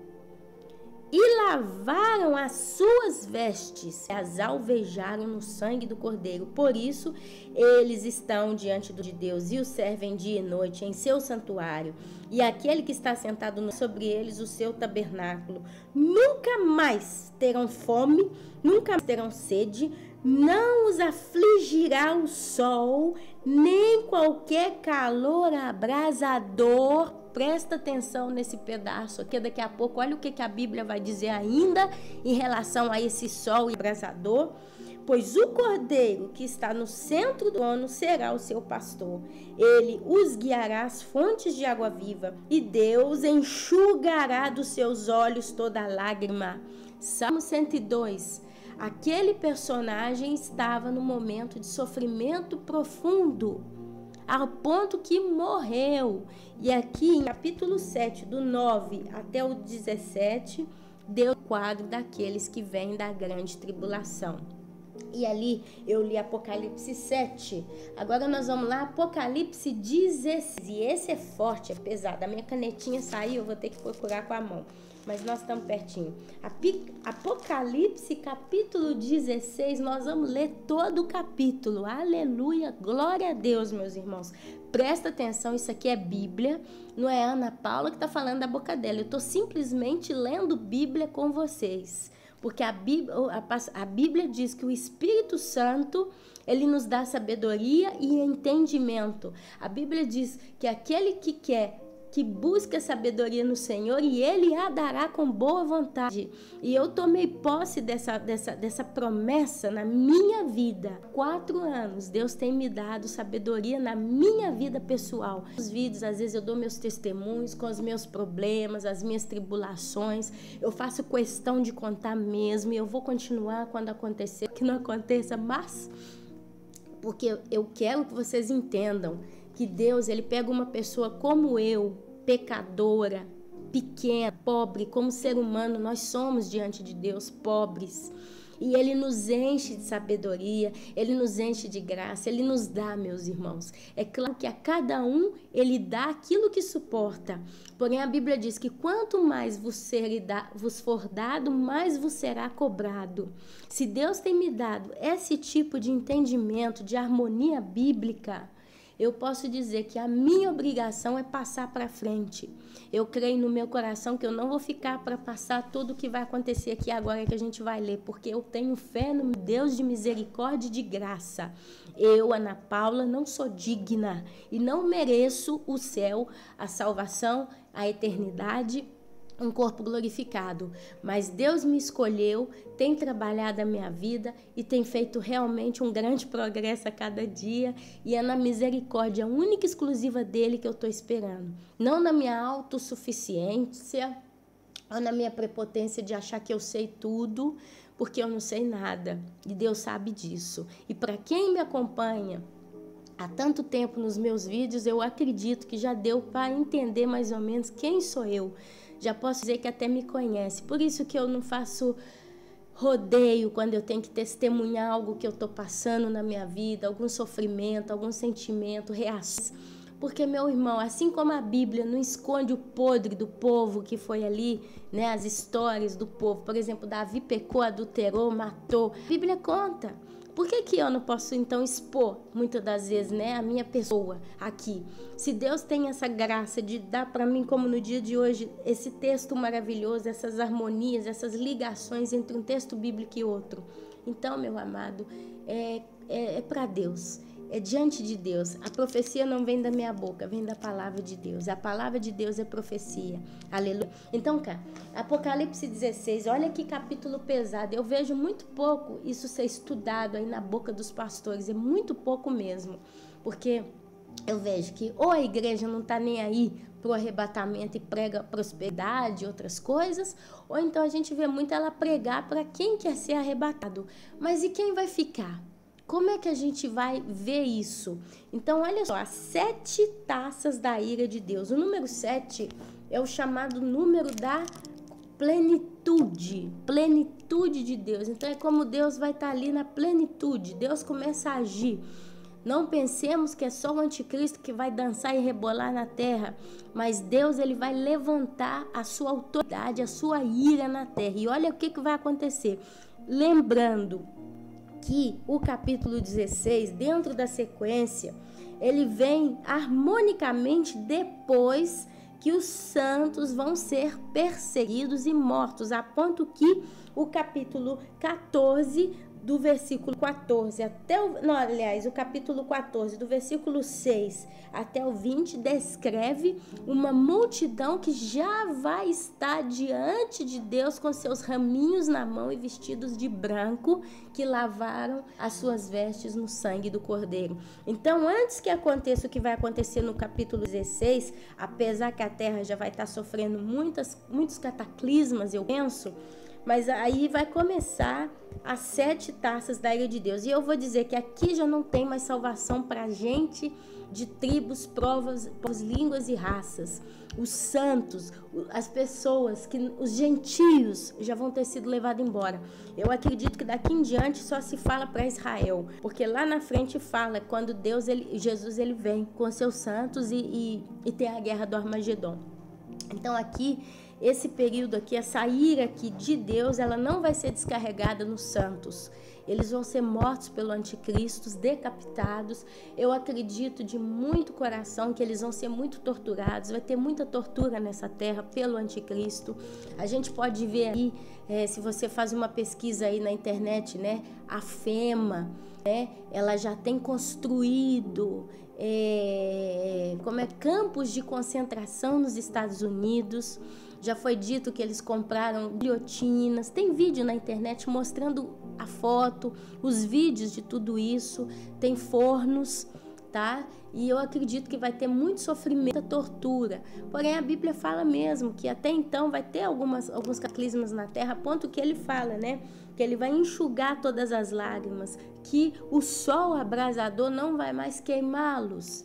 e lavaram as suas vestes, as alvejaram no sangue do Cordeiro. Por isso, eles estão diante de Deus e o servem dia e noite em seu santuário. E aquele que está sentado sobre eles, o seu tabernáculo. Nunca mais terão fome, nunca mais terão sede, não os afligirá o sol, nem qualquer calor abrasador. Presta atenção nesse pedaço aqui, daqui a pouco, olha o que a Bíblia vai dizer ainda em relação a esse sol abrasador. Pois o Cordeiro que está no centro do trono será o seu pastor. Ele os guiará às fontes de água viva, e Deus enxugará dos seus olhos toda lágrima. Salmo 102. Aquele personagem estava no momento de sofrimento profundo, ao ponto que morreu. E aqui em capítulo 7, do 9 até o 17, deu o quadro daqueles que vêm da grande tribulação. E ali eu li Apocalipse 7. Agora nós vamos lá, Apocalipse 16. E esse é forte, é pesado. A minha canetinha saiu, eu vou ter que procurar com a mão. Mas nós estamos pertinho. Apocalipse capítulo 16, nós vamos ler todo o capítulo. Aleluia, glória a Deus, meus irmãos. Presta atenção, isso aqui é Bíblia. Não é Ana Paula que está falando da boca dela. Eu estou simplesmente lendo Bíblia com vocês. Porque a Bíblia diz que o Espírito Santo, ele nos dá sabedoria e entendimento. A Bíblia diz que aquele que quer que busque a sabedoria no Senhor e Ele a dará com boa vontade. E eu tomei posse dessa promessa na minha vida. 4 anos, Deus tem me dado sabedoria na minha vida pessoal. Nos vídeos, às vezes eu dou meus testemunhos com os meus problemas, as minhas tribulações. Eu faço questão de contar mesmo e eu vou continuar quando acontecer, que não aconteça, mas porque eu quero que vocês entendam que Deus, Ele pega uma pessoa como eu, pecadora, pequena, pobre, como ser humano, nós somos diante de Deus pobres. E Ele nos enche de sabedoria, Ele nos enche de graça, Ele nos dá, meus irmãos. É claro que a cada um Ele dá aquilo que suporta. Porém, a Bíblia diz que quanto mais vos for dado, mais vos será cobrado. Se Deus tem me dado esse tipo de entendimento, de harmonia bíblica, eu posso dizer que a minha obrigação é passar para frente. Eu creio no meu coração que eu não vou ficar para passar tudo o que vai acontecer aqui agora que a gente vai ler, porque eu tenho fé no Deus de misericórdia e de graça. Eu, Ana Paula, não sou digna e não mereço o céu, a salvação, a eternidade, um corpo glorificado, mas Deus me escolheu, tem trabalhado a minha vida e tem feito realmente um grande progresso a cada dia, e é na misericórdia única e exclusiva dele que eu estou esperando, não na minha autossuficiência ou na minha prepotência de achar que eu sei tudo, porque eu não sei nada, e Deus sabe disso. E para quem me acompanha há tanto tempo nos meus vídeos, eu acredito que já deu para entender mais ou menos quem sou eu. Já posso dizer que até me conhece. Por isso que eu não faço rodeio quando eu tenho que testemunhar algo que eu estou passando na minha vida, algum sofrimento, algum sentimento, reações. Porque, meu irmão, assim como a Bíblia não esconde o podre do povo que foi ali, né, as histórias do povo, por exemplo, Davi pecou, adulterou, matou, a Bíblia conta. Por que eu não posso, então, expor, muitas das vezes, né, a minha pessoa aqui? Se Deus tem essa graça de dar para mim, como no dia de hoje, esse texto maravilhoso, essas harmonias, essas ligações entre um texto bíblico e outro. Então, meu amado, é para Deus. É diante de Deus. A profecia não vem da minha boca, vem da palavra de Deus. A palavra de Deus é profecia. Aleluia. Então, cara, Apocalipse 16, olha que capítulo pesado. Eu vejo muito pouco isso ser estudado aí na boca dos pastores. É muito pouco mesmo. Porque eu vejo que ou a igreja não está nem aí pro arrebatamento e prega prosperidade e outras coisas, ou então a gente vê muito ela pregar para quem quer ser arrebatado. Mas e quem vai ficar? Como é que a gente vai ver isso? Então, olha só, as 7 taças da ira de Deus. O número 7 é o chamado número da plenitude de Deus. Então, é como Deus vai estar ali na plenitude. Deus começa a agir. Não pensemos que é só o anticristo que vai dançar e rebolar na terra, mas Deus, ele vai levantar a sua autoridade, a sua ira na terra. E olha o que vai acontecer. Lembrando que o capítulo 16, dentro da sequência, ele vem harmonicamente depois que os santos vão ser perseguidos e mortos, a ponto que o capítulo 14 do versículo 14 até o capítulo 14 do versículo 6 até o 20 descreve uma multidão que já vai estar diante de Deus com seus raminhos na mão e vestidos de branco, que lavaram as suas vestes no sangue do Cordeiro. Então, antes que aconteça o que vai acontecer no capítulo 16, apesar que a terra já vai estar sofrendo muitos cataclismas, eu penso, mas aí vai começar as 7 taças da ira de Deus. E eu vou dizer que aqui já não tem mais salvação para gente de tribos, povos, línguas e raças. Os santos, as pessoas, os gentios já vão ter sido levados embora. Eu acredito que daqui em diante só se fala para Israel, porque lá na frente fala quando Jesus ele vem com seus santos e tem a guerra do Armagedon. Então aqui, esse período aqui, essa ira aqui de Deus, ela não vai ser descarregada nos santos. Eles vão ser mortos pelo anticristo, decapitados. Eu acredito de muito coração que eles vão ser muito torturados. Vai ter muita tortura nessa terra pelo anticristo. A gente pode ver aí, se você faz uma pesquisa aí na internet, né? A FEMA, né? Ela já tem construído campos de concentração nos Estados Unidos. Já foi dito que eles compraram guilhotinas. Tem vídeo na internet mostrando a foto, os vídeos de tudo isso. Tem fornos, tá? E eu acredito que vai ter muito sofrimento, muita tortura. Porém, a Bíblia fala mesmo que até então vai ter alguns cataclismos na terra, a ponto que ele fala, né? Que ele vai enxugar todas as lágrimas, que o sol abrasador não vai mais queimá-los.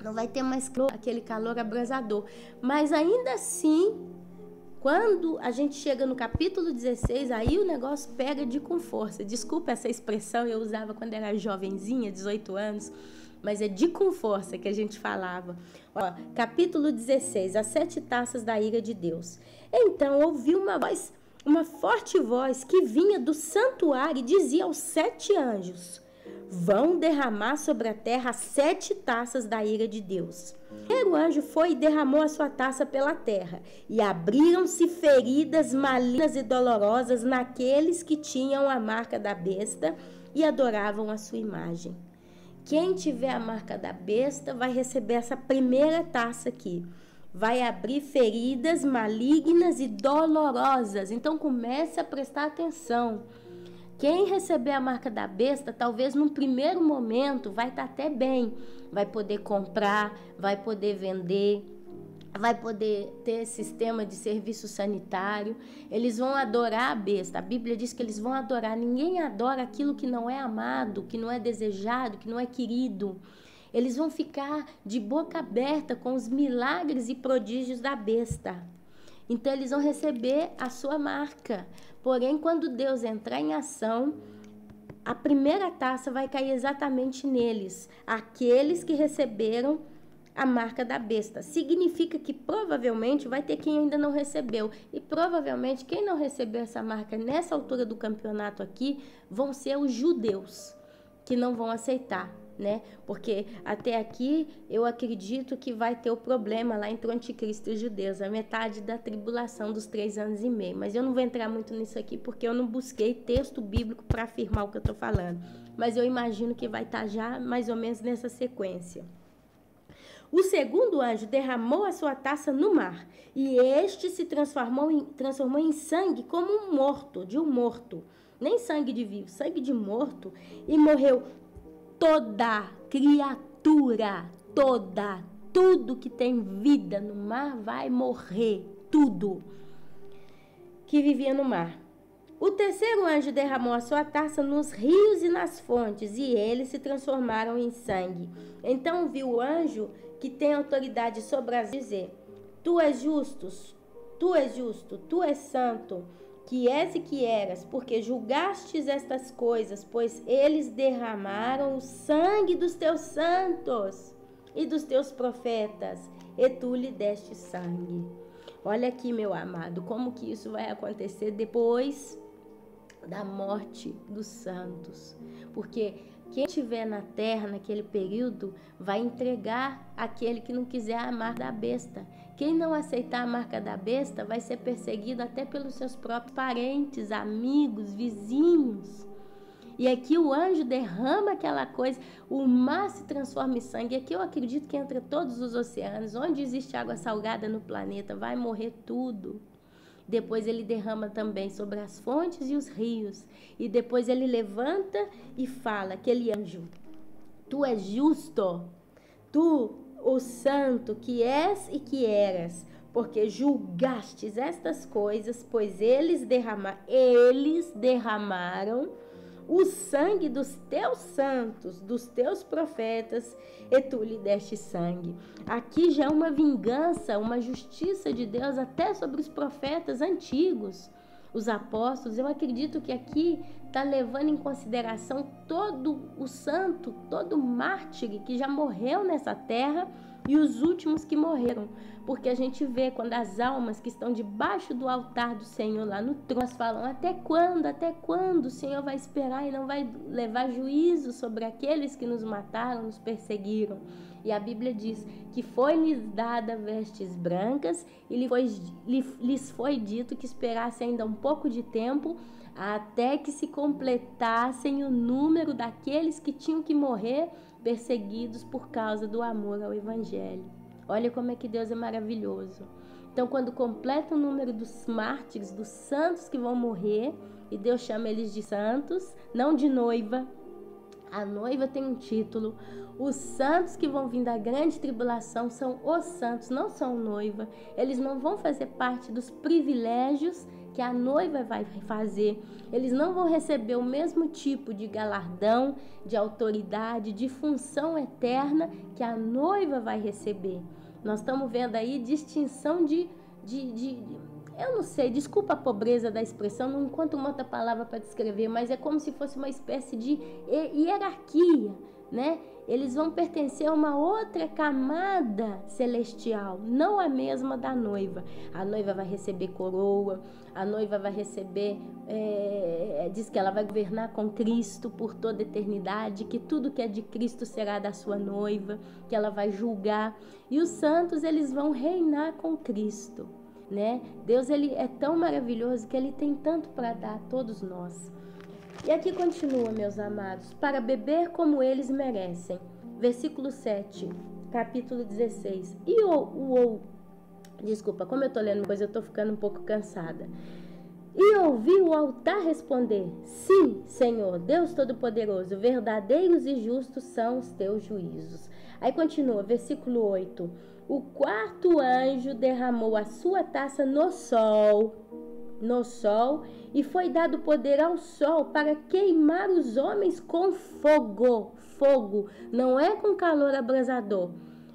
Não vai ter mais aquele calor abrasador. Mas ainda assim, quando a gente chega no capítulo 16, aí o negócio pega com força. Desculpa essa expressão, eu usava quando era jovenzinha, 18 anos, mas é de com força que a gente falava. Ó, capítulo 16, as 7 taças da ira de Deus. Então ouvi uma forte voz que vinha do santuário e dizia aos 7 anjos: vão derramar sobre a terra as 7 taças da ira de Deus. O primeiro anjo foi e derramou a sua taça pela terra, e abriram-se feridas malignas e dolorosas naqueles que tinham a marca da besta e adoravam a sua imagem. Quem tiver a marca da besta vai receber essa primeira taça aqui. Vai abrir feridas malignas e dolorosas. Então comece a prestar atenção. Quem receber a marca da besta, talvez num primeiro momento vai estar até bem. Vai poder comprar, vai poder vender, vai poder ter sistema de serviço sanitário. Eles vão adorar a besta. A Bíblia diz que eles vão adorar. Ninguém adora aquilo que não é amado, que não é desejado, que não é querido. Eles vão ficar de boca aberta com os milagres e prodígios da besta. Então eles vão receber a sua marca. Porém, quando Deus entrar em ação, a primeira taça vai cair exatamente neles, aqueles que receberam a marca da besta. Significa que provavelmente vai ter quem ainda não recebeu. E provavelmente quem não recebeu essa marca nessa altura do campeonato aqui vão ser os judeus, que não vão aceitar, né? Porque até aqui eu acredito que vai ter o problema lá entre o anticristo e os judeus, a metade da tribulação dos 3 anos e meio. Mas eu não vou entrar muito nisso aqui porque eu não busquei texto bíblico para afirmar o que eu estou falando. Mas eu imagino que vai estar já mais ou menos nessa sequência. O segundo anjo derramou a sua taça no mar, e este se transformou em sangue como um morto, de um morto. Nem sangue de vivo, sangue de morto. E morreu toda criatura, tudo que tem vida no mar vai morrer, tudo que vivia no mar. O terceiro anjo derramou a sua taça nos rios e nas fontes, e eles se transformaram em sangue. Então viu o anjo que tem autoridade sobre as dizer: tu és justo, tu és santo, que és e que eras, porque julgastes estas coisas, pois eles derramaram o sangue dos teus santos e dos teus profetas, e tu lhe deste sangue. Olha aqui, meu amado, como que isso vai acontecer depois da morte dos santos. Porque quem estiver na terra naquele período vai entregar aquele que não quiser a marca da besta. Quem não aceitar a marca da besta vai ser perseguido até pelos seus próprios parentes, amigos, vizinhos. E aqui o anjo derrama aquela coisa, o mar se transforma em sangue. E aqui eu acredito que entre todos os oceanos, onde existe água salgada no planeta, vai morrer tudo. Depois ele derrama também sobre as fontes e os rios. E depois ele levanta e fala, aquele anjo: tu és justo, tu, o santo, que és e que eras, porque julgastes estas coisas, pois eles derramaram o sangue dos teus santos, dos teus profetas, e tu lhe deste sangue. Aqui já é uma vingança, uma justiça de Deus até sobre os profetas antigos, os apóstolos. Eu acredito que aqui está levando em consideração todo o santo, todo o mártir que já morreu nessa terra e os últimos que morreram. Porque a gente vê quando as almas que estão debaixo do altar do Senhor lá no trono falam: até quando o Senhor vai esperar e não vai levar juízo sobre aqueles que nos mataram, nos perseguiram? E a Bíblia diz que foi-lhes dada vestes brancas e lhes foi dito que esperasse ainda um pouco de tempo até que se completassem o número daqueles que tinham que morrer perseguidos por causa do amor ao Evangelho. Olha como é que Deus é maravilhoso. Então, quando completa o número dos mártires, dos santos que vão morrer, e Deus chama eles de santos, não de noiva. A noiva tem um título. Os santos que vão vir da grande tribulação são os santos, não são noiva. Eles não vão fazer parte dos privilégios que a noiva vai fazer. Eles não vão receber o mesmo tipo de galardão, de autoridade, de função eterna que a noiva vai receber. Nós estamos vendo aí distinção eu não sei, desculpa a pobreza da expressão, não encontro uma outra palavra para descrever, mas é como se fosse uma espécie de hierarquia, né? Eles vão pertencer a uma outra camada celestial, não a mesma da noiva. A noiva vai receber coroa, a noiva vai receber, diz que ela vai governar com Cristo por toda a eternidade, que tudo que é de Cristo será da sua noiva, que ela vai julgar. E os santos, eles vão reinar com Cristo, né? Deus, ele é tão maravilhoso que ele tem tanto para dar a todos nós. E aqui continua, meus amados, para beber como eles merecem. Versículo 7, capítulo 16. Desculpa, como eu estou lendo coisa, eu estou ficando um pouco cansada. E ouvi o altar responder: sim, Senhor, Deus Todo-Poderoso, verdadeiros e justos são os teus juízos. Aí continua, versículo 8. O quarto anjo derramou a sua taça no sol, e foi dado poder ao sol para queimar os homens com fogo. Fogo, não é com calor abrasador,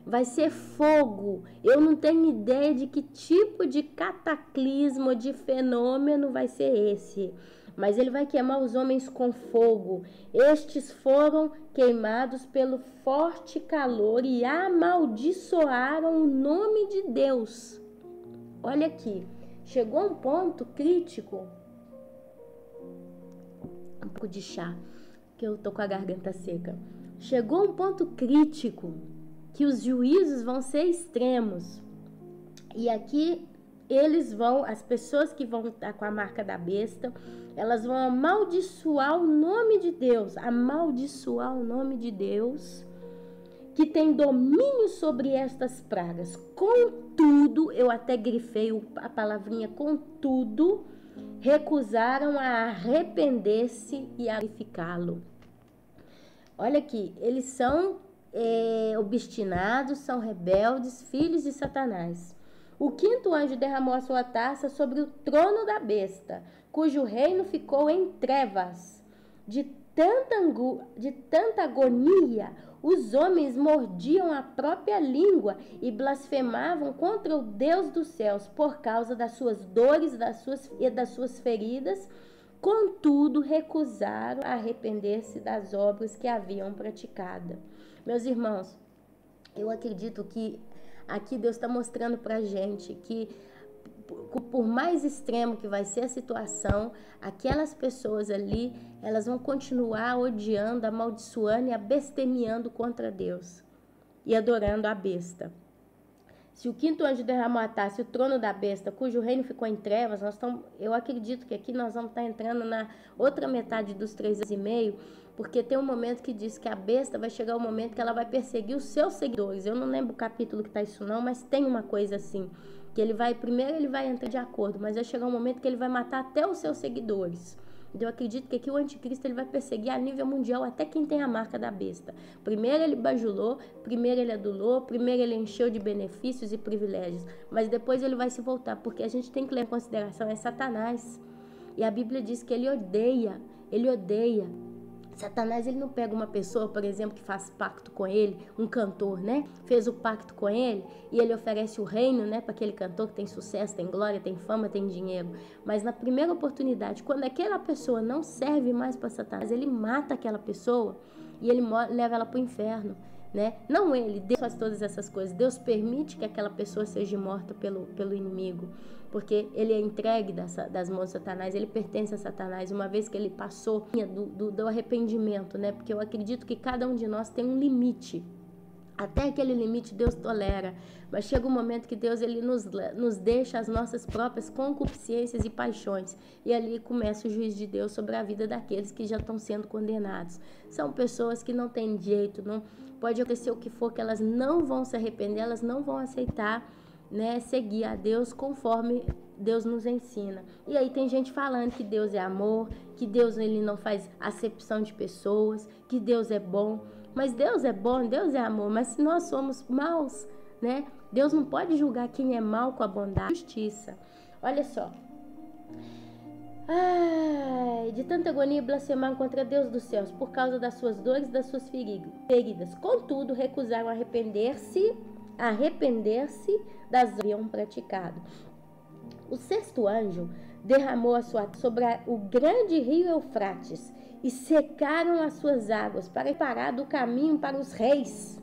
vai ser fogo. Eu não tenho ideia de que tipo de cataclismo, de fenômeno vai ser esse, mas ele vai queimar os homens com fogo. Estes foram queimados pelo forte calor e amaldiçoaram o nome de Deus. Olha aqui, chegou um ponto crítico. Um pouco de chá, que eu tô com a garganta seca. Chegou um ponto crítico que os juízos vão ser extremos. E aqui as pessoas que vão estar com a marca da besta, elas vão amaldiçoar o nome de Deus, que tem domínio sobre estas pragas. Contudo, eu até grifei a palavrinha contudo, recusaram a arrepender-se e a glorificá-lo. Olha aqui, eles são obstinados, são rebeldes, filhos de Satanás. O quinto anjo derramou a sua taça sobre o trono da besta, cujo reino ficou em trevas. De tanta agonia, os homens mordiam a própria língua e blasfemavam contra o Deus dos céus por causa das suas dores e das suas feridas. Contudo, recusaram arrepender-se das obras que haviam praticado. Meus irmãos, eu acredito que aqui Deus está mostrando para a gente que, por mais extremo que vai ser a situação, aquelas pessoas ali, elas vão continuar odiando, amaldiçoando e abestemiando contra Deus e adorando a besta. Se o quinto anjo derramou a taça e o trono da besta, cujo reino ficou em trevas, eu acredito que aqui nós vamos estar entrando na outra metade dos 3,5, porque tem um momento que diz que a besta vai chegar um momento que ela vai perseguir os seus seguidores. Eu não lembro o capítulo que está isso não, mas tem uma coisa assim, que primeiro ele vai entrar de acordo, mas vai chegar um momento que ele vai matar até os seus seguidores. Então, eu acredito que aqui o anticristo ele vai perseguir a nível mundial até quem tem a marca da besta. Primeiro ele bajulou, primeiro ele adulou, primeiro ele encheu de benefícios e privilégios, mas depois ele vai se voltar, porque a gente tem que levar em consideração Satanás. E a Bíblia diz que ele odeia. Satanás, ele não pega uma pessoa, por exemplo, que faz pacto com ele, um cantor, né? Fez o pacto com ele e ele oferece o reino, né, para aquele cantor que tem sucesso, tem glória, tem fama, tem dinheiro. Mas na primeira oportunidade, quando aquela pessoa não serve mais para Satanás, ele mata aquela pessoa e ele leva ela para o inferno, né? Não ele, Deus faz todas essas coisas. Deus permite que aquela pessoa seja morta pelo inimigo, porque ele é entregue das mãos de Satanás, ele pertence a Satanás, uma vez que ele passou do arrependimento, né? Porque eu acredito que cada um de nós tem um limite. Até aquele limite Deus tolera, mas chega um momento que Deus ele nos deixa as nossas próprias concupiscências e paixões, e ali começa o juízo de Deus sobre a vida daqueles que já estão sendo condenados. São pessoas que não têm jeito, não pode acontecer o que for, que elas não vão se arrepender, elas não vão aceitar, né, seguir a Deus conforme Deus nos ensina. E aí tem gente falando que Deus é amor, que Deus ele não faz acepção de pessoas, que Deus é bom. Mas Deus é bom, Deus é amor, mas se nós somos maus, né? Deus não pode julgar quem é mau com a bondade e justiça. Olha só. Ai, de tanta agonia blasfemaram contra Deus dos céus por causa das suas dores e das suas feridas. Contudo, recusaram arrepender-se das que haviam praticado. O sexto anjo derramou a sua sobre o grande rio Eufrates e secaram as suas águas para preparar do caminho para os reis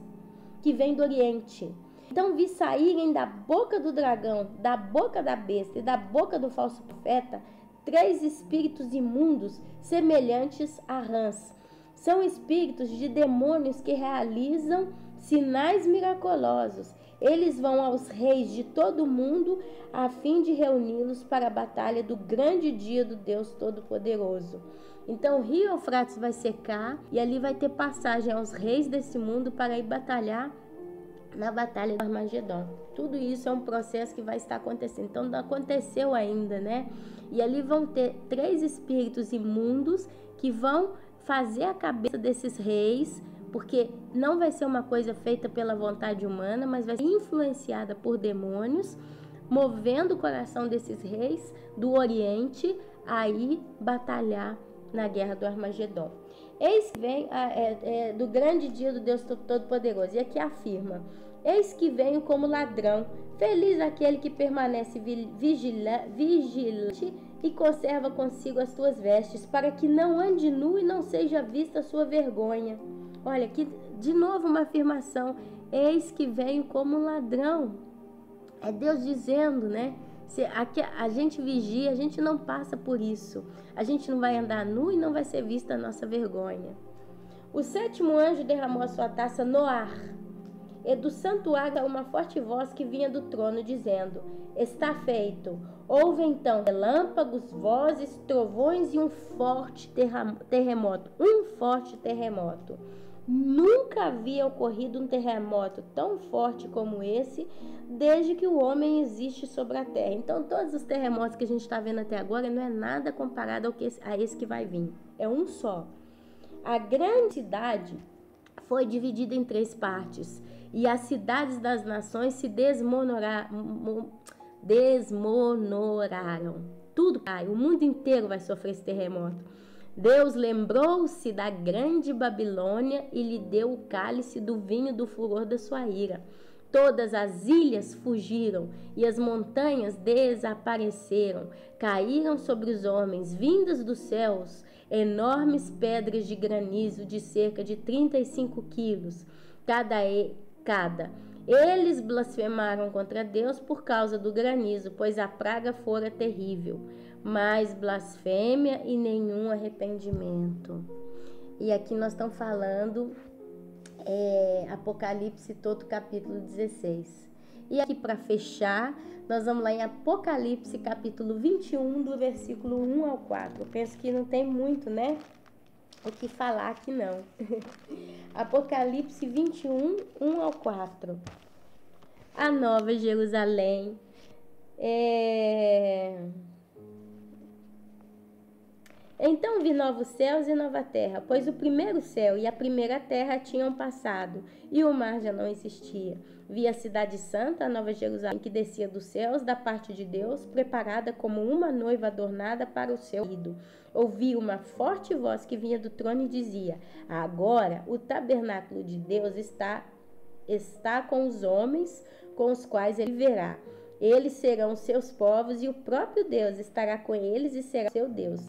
que vêm do Oriente. Então vi saírem da boca do dragão, da boca da besta e da boca do falso profeta 3 espíritos imundos semelhantes a rãs. São espíritos de demônios que realizam sinais miraculosos. Eles vão aos reis de todo o mundo a fim de reuni-los para a batalha do grande dia do Deus Todo-Poderoso. Então o rio Eufrates vai secar e ali vai ter passagem aos reis desse mundo para ir batalhar na batalha do Armagedon. Tudo isso é um processo que vai estar acontecendo. Então não aconteceu ainda, né? E ali vão ter 3 espíritos imundos que vão fazer a cabeça desses reis, porque não vai ser uma coisa feita pela vontade humana, mas vai ser influenciada por demônios, movendo o coração desses reis do Oriente a ir batalhar na guerra do Armagedon. Eis que vem do grande dia do Deus Todo-Poderoso. E aqui afirma: eis que venho como ladrão. Feliz aquele que permanece vigilante e conserva consigo as suas vestes, para que não ande nu e não seja vista a sua vergonha. Olha, aqui de novo uma afirmação: eis que venho como um ladrão. É Deus dizendo, né? Se a gente vigia, a gente não passa por isso. A gente não vai andar nu e não vai ser vista a nossa vergonha. O sétimo anjo derramou a sua taça no ar. E do santuário uma forte voz que vinha do trono, dizendo: está feito. Houve então relâmpagos, vozes, trovões e um forte terremoto. Nunca havia ocorrido um terremoto tão forte como esse, desde que o homem existe sobre a terra. Então, todos os terremotos que a gente está vendo até agora não é nada comparado a esse que vai vir. É um só. A grande cidade foi dividida em 3 partes, e as cidades das nações se desmoronaram. Tudo cai, o mundo inteiro vai sofrer esse terremoto. Deus lembrou-se da grande Babilônia e lhe deu o cálice do vinho do furor da sua ira. Todas as ilhas fugiram e as montanhas desapareceram. Caíram sobre os homens, vindas dos céus, enormes pedras de granizo de cerca de 35 quilos cada. Eles blasfemaram contra Deus por causa do granizo, pois a praga fora terrível. Mais blasfêmia e nenhum arrependimento. E aqui nós estamos falando Apocalipse todo capítulo 16. E aqui para fechar, nós vamos lá em Apocalipse capítulo 21, do versículo 1 ao 4. Eu penso que não tem muito, né, o que falar aqui não. Apocalipse 21, 1 ao 4. A Nova Jerusalém Então vi novos céus e nova terra, pois o primeiro céu e a primeira terra tinham passado, e o mar já não existia. Vi a cidade santa, a Nova Jerusalém, que descia dos céus da parte de Deus, preparada como uma noiva adornada para o seu marido. Ouvi uma forte voz que vinha do trono e dizia: agora o tabernáculo de Deus está com os homens, com os quais ele viverá. Eles serão seus povos, e o próprio Deus estará com eles e será seu Deus.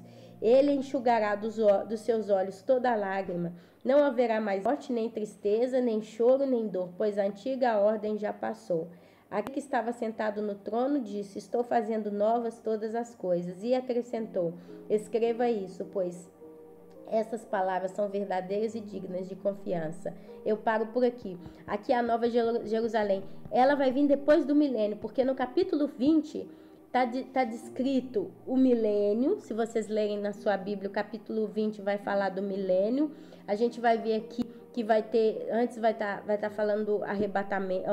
Ele enxugará dos seus olhos toda lágrima. Não haverá mais morte, nem tristeza, nem choro, nem dor, pois a antiga ordem já passou. Aquele que estava sentado no trono disse: estou fazendo novas todas as coisas. E acrescentou: escreva isso, pois Essas palavras são verdadeiras e dignas de confiança. Eu paro por aqui. Aqui é a Nova Jerusalém. Ela vai vir depois do milênio, porque no capítulo 20 está descrito o milênio. Se vocês lerem na sua Bíblia, o capítulo 20 vai falar do milênio. A gente vai ver aqui que vai ter, antes vai estar falando do arrebatamento,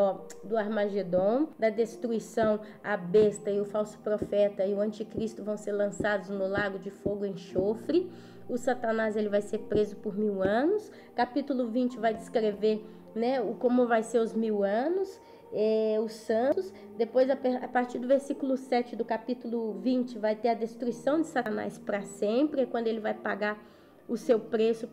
do Armagedon, da destruição, a besta e o falso profeta e o anticristo vão ser lançados no lago de fogo e enxofre. O Satanás ele vai ser preso por 1000 anos. Capítulo 20 vai descrever, né, como vai ser os 1000 anos, os santos. Depois, a partir do versículo 7 do capítulo 20, vai ter a destruição de Satanás para sempre, é quando ele vai pagar o seu preço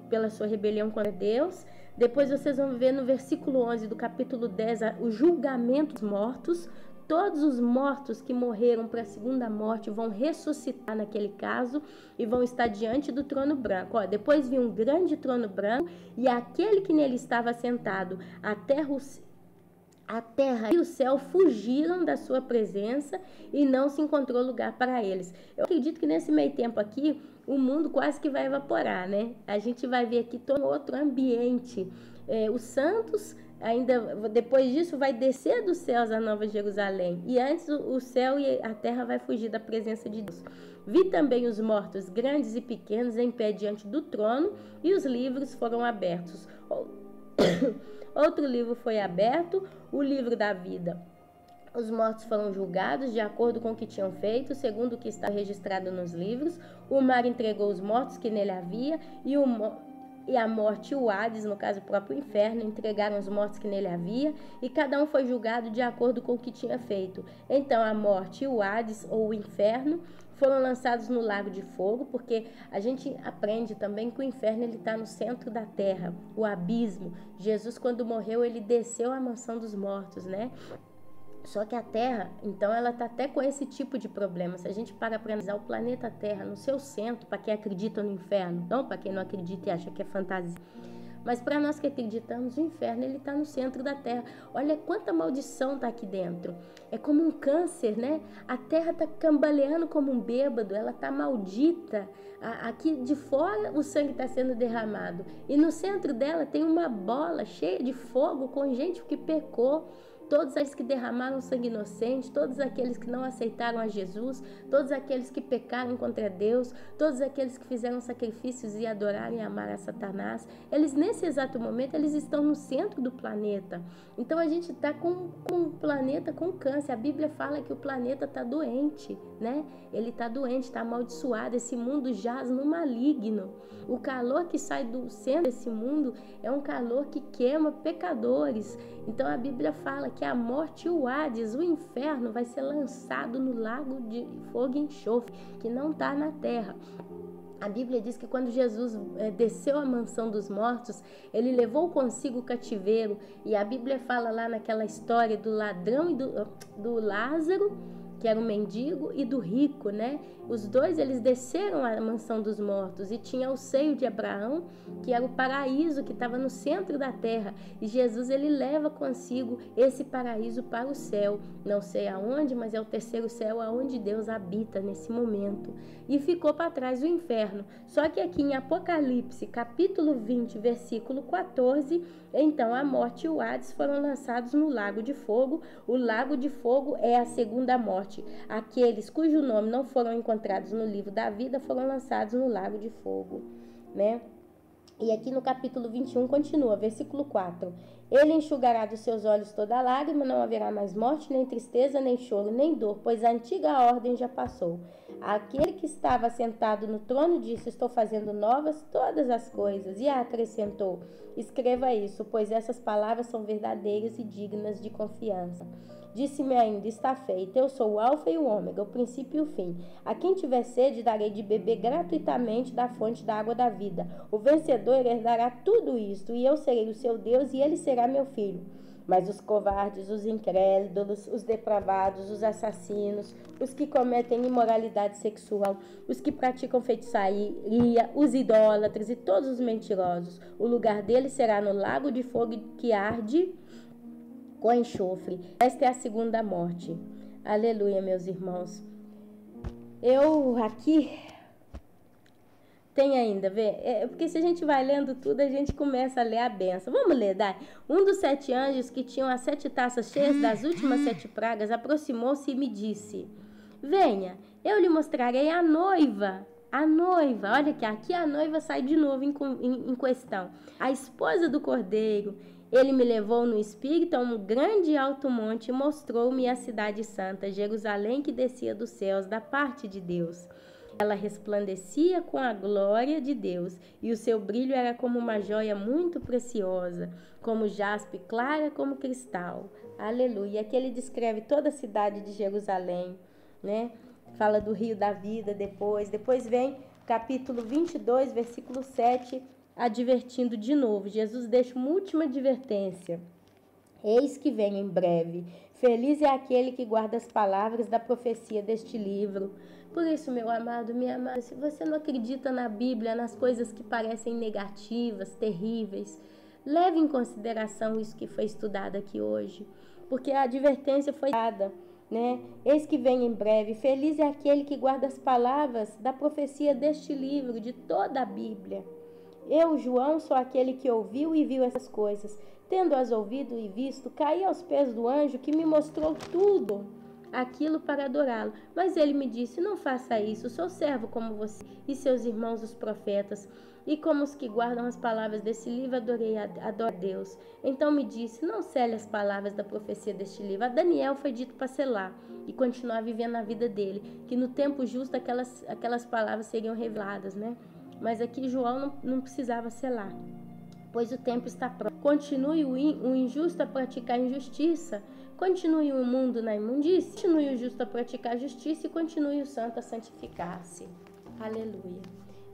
pela sua rebelião contra Deus. Depois vocês vão ver no versículo 11 do capítulo 10 o julgamento dos mortos. Todos os mortos que morreram para a segunda morte vão ressuscitar naquele caso e vão estar diante do trono branco. Depois viu um grande trono branco e aquele que nele estava sentado, a terra e o céu fugiram da sua presença e não se encontrou lugar para eles. Eu acredito que nesse meio tempo aqui, o mundo quase que vai evaporar, né? A gente vai ver aqui todo outro ambiente. Os santos, ainda depois disso, vai descer dos céus a Nova Jerusalém. E antes o céu e a terra vai fugir da presença de Deus. Vi também os mortos, grandes e pequenos, em pé diante do trono, e os livros foram abertos. Outro livro foi aberto, o livro da vida. Os mortos foram julgados de acordo com o que tinham feito, segundo o que está registrado nos livros. O mar entregou os mortos que nele havia, e a morte e o Hades, no caso o próprio inferno, entregaram os mortos que nele havia, e cada um foi julgado de acordo com o que tinha feito. Então a morte e o Hades, ou o inferno, foram lançados no lago de fogo, porque a gente aprende também que o inferno está no centro da terra, o abismo. Jesus, quando morreu, ele desceu à mansão dos mortos, né? Só que a Terra, então, ela está até com esse tipo de problema. Se a gente para analisar o planeta Terra no seu centro, para quem acredita no inferno, não para quem não acredita e acha que é fantasia, mas para nós que acreditamos, o inferno ele está no centro da Terra. Olha quanta maldição está aqui dentro. É como um câncer, né? A Terra está cambaleando como um bêbado, ela está maldita. Aqui de fora o sangue está sendo derramado. E no centro dela tem uma bola cheia de fogo com gente que pecou. Todos aqueles que derramaram sangue inocente, todos aqueles que não aceitaram a Jesus, todos aqueles que pecaram contra Deus, todos aqueles que fizeram sacrifícios e adoraram e amaram a Satanás, eles nesse exato momento, eles estão no centro do planeta. Então a gente está com um planeta com câncer. A Bíblia fala que o planeta está doente, né? Ele está doente, está amaldiçoado, esse mundo jaz no maligno. O calor que sai do centro desse mundo é um calor que queima pecadores. Então a Bíblia fala que a morte e o Hades, o inferno, vai ser lançado no lago de fogo e enxofre, que não está na terra. A Bíblia diz que quando Jesus desceu à mansão dos mortos, ele levou consigo o cativeiro. E a Bíblia fala lá naquela história do ladrão e do Lázaro, que era um mendigo, e do rico, né? Os dois, eles desceram à mansão dos mortos e tinha o seio de Abraão, que era o paraíso que estava no centro da terra. E Jesus, ele leva consigo esse paraíso para o céu. Não sei aonde, mas é o terceiro céu aonde Deus habita nesse momento. E ficou para trás o inferno. Só que aqui em Apocalipse, capítulo 20, versículo 14, então a morte e o Hades foram lançados no lago de fogo. O lago de fogo é a segunda morte. Aqueles cujo nome não foram encontrados no livro da vida foram lançados no lago de fogo, né? E aqui no capítulo 21 continua, versículo 4. Ele enxugará dos seus olhos toda lágrima, não haverá mais morte, nem tristeza, nem choro, nem dor, pois a antiga ordem já passou. Aquele que estava sentado no trono disse, estou fazendo novas todas as coisas, e acrescentou, escreva isso, pois essas palavras são verdadeiras e dignas de confiança. Disse-me ainda, está feito, eu sou o alfa e o ômega, o princípio e o fim. A quem tiver sede, darei de beber gratuitamente da fonte da água da vida. O vencedor herdará tudo isto, e eu serei o seu Deus, e ele será meu filho. Mas os covardes, os incrédulos, os depravados, os assassinos, os que cometem imoralidade sexual, os que praticam feitiçaria, os idólatras e todos os mentirosos, o lugar deles será no lago de fogo que arde com enxofre. Esta é a segunda morte. Aleluia, meus irmãos. Eu aqui Tem ainda, vê? Porque se a gente vai lendo tudo, a gente começa a ler a benção. Vamos ler, Dai. Um dos 7 anjos que tinham as 7 taças cheias das últimas 7 pragas aproximou-se e me disse: venha, eu lhe mostrarei a noiva. A noiva, olha aqui a noiva sai de novo em questão. A esposa do cordeiro. Ele me levou no espírito a um grande e alto monte e mostrou-me a cidade santa, Jerusalém, que descia dos céus, da parte de Deus. Ela resplandecia com a glória de Deus, e o seu brilho era como uma joia muito preciosa, como jaspe, clara como cristal. Aleluia. E aqui ele descreve toda a cidade de Jerusalém, né? Fala do rio da vida depois vem capítulo 22, versículo 7, advertindo de novo. Jesus deixa uma última advertência. Eis que vem em breve. Feliz é aquele que guarda as palavras da profecia deste livro. Por isso, meu amado, minha amada, se você não acredita na Bíblia, nas coisas que parecem negativas, terríveis, leve em consideração isso que foi estudado aqui hoje, porque a advertência foi dada, né? Eis que vem em breve. Feliz é aquele que guarda as palavras da profecia deste livro, de toda a Bíblia. Eu, João, sou aquele que ouviu e viu essas coisas. Tendo-as ouvido e visto, caí aos pés do anjo que me mostrou tudo aquilo para adorá-lo. Mas ele me disse: não faça isso, sou servo como você e seus irmãos os profetas, e como os que guardam as palavras desse livro, adoro a Deus. Então me disse: não cele as palavras da profecia deste livro. A Daniel foi dito para selar e continuar vivendo a vida dele, que no tempo justo aquelas palavras seriam reveladas, né? Mas aqui João não precisava selar, pois o tempo está próximo. Continue o injusto a praticar injustiça, continue o imundo na imundície, continue o justo a praticar justiça e continue o santo a santificar-se. Aleluia.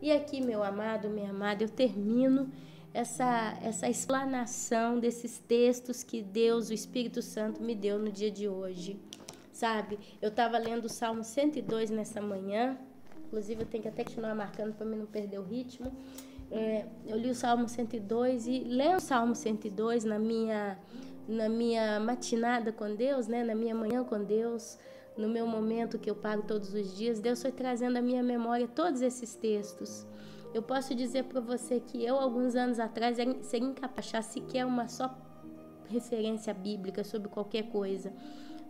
E aqui, meu amado, minha amada, eu termino essa explanação desses textos que Deus, o Espírito Santo, me deu no dia de hoje. Sabe, eu estava lendo o Salmo 102 nessa manhã, inclusive eu tenho que até continuar marcando para mim não perder o ritmo. Eu li o Salmo 102 e lendo o Salmo 102 na minha matinada com Deus, né, na minha manhã com Deus, no meu momento que eu paro todos os dias, Deus foi trazendo à minha memória todos esses textos. Eu posso dizer para você que eu, alguns anos atrás, seria incapaz de achar sequer uma só referência bíblica sobre qualquer coisa.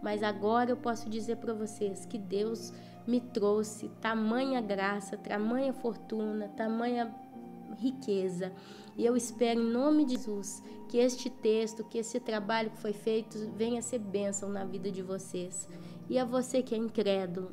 Mas agora eu posso dizer para vocês que Deus me trouxe tamanha graça, tamanha fortuna, tamanha riqueza. E eu espero, em nome de Jesus, que este texto, que esse trabalho que foi feito venha ser bênção na vida de vocês. E a você que é incrédulo,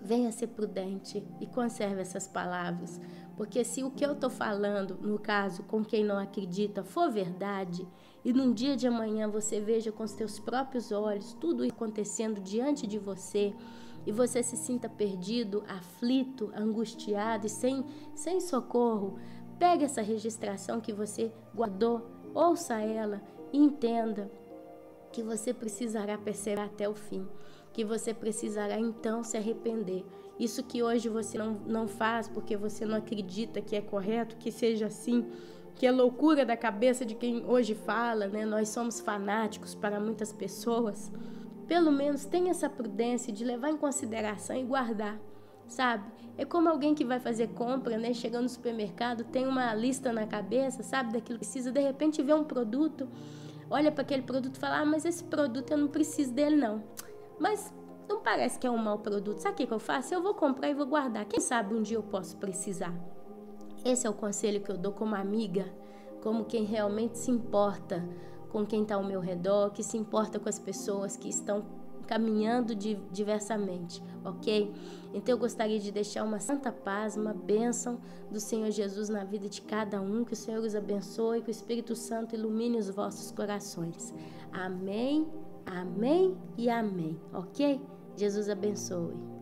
venha ser prudente e conserve essas palavras, porque se o que eu estou falando, no caso, com quem não acredita, for verdade, e num dia de amanhã você veja com os seus próprios olhos tudo acontecendo diante de você, e você se sinta perdido, aflito, angustiado e sem socorro, pegue essa registração que você guardou, ouça ela e entenda que você precisará perseverar até o fim, que você precisará então se arrepender. Isso que hoje você não faz porque você não acredita que é correto, que seja assim, que é loucura da cabeça de quem hoje fala, né? Nós somos fanáticos para muitas pessoas. Pelo menos tenha essa prudência de levar em consideração e guardar, sabe? É como alguém que vai fazer compra, né? Chegando no supermercado, tem uma lista na cabeça, sabe? Daquilo que precisa, de repente vê um produto, olha para aquele produto e fala: ah, mas esse produto eu não preciso dele não. Mas não parece que é um mau produto. Sabe o que eu faço? Eu vou comprar e vou guardar. Quem sabe um dia eu posso precisar. Esse é o conselho que eu dou como amiga, como quem realmente se importa com quem está ao meu redor, que se importa com as pessoas que estão caminhando diversamente, ok? Então eu gostaria de deixar uma santa paz, uma bênção do Senhor Jesus na vida de cada um, que o Senhor os abençoe, que o Espírito Santo ilumine os vossos corações. Amém, amém e amém, ok? Jesus abençoe.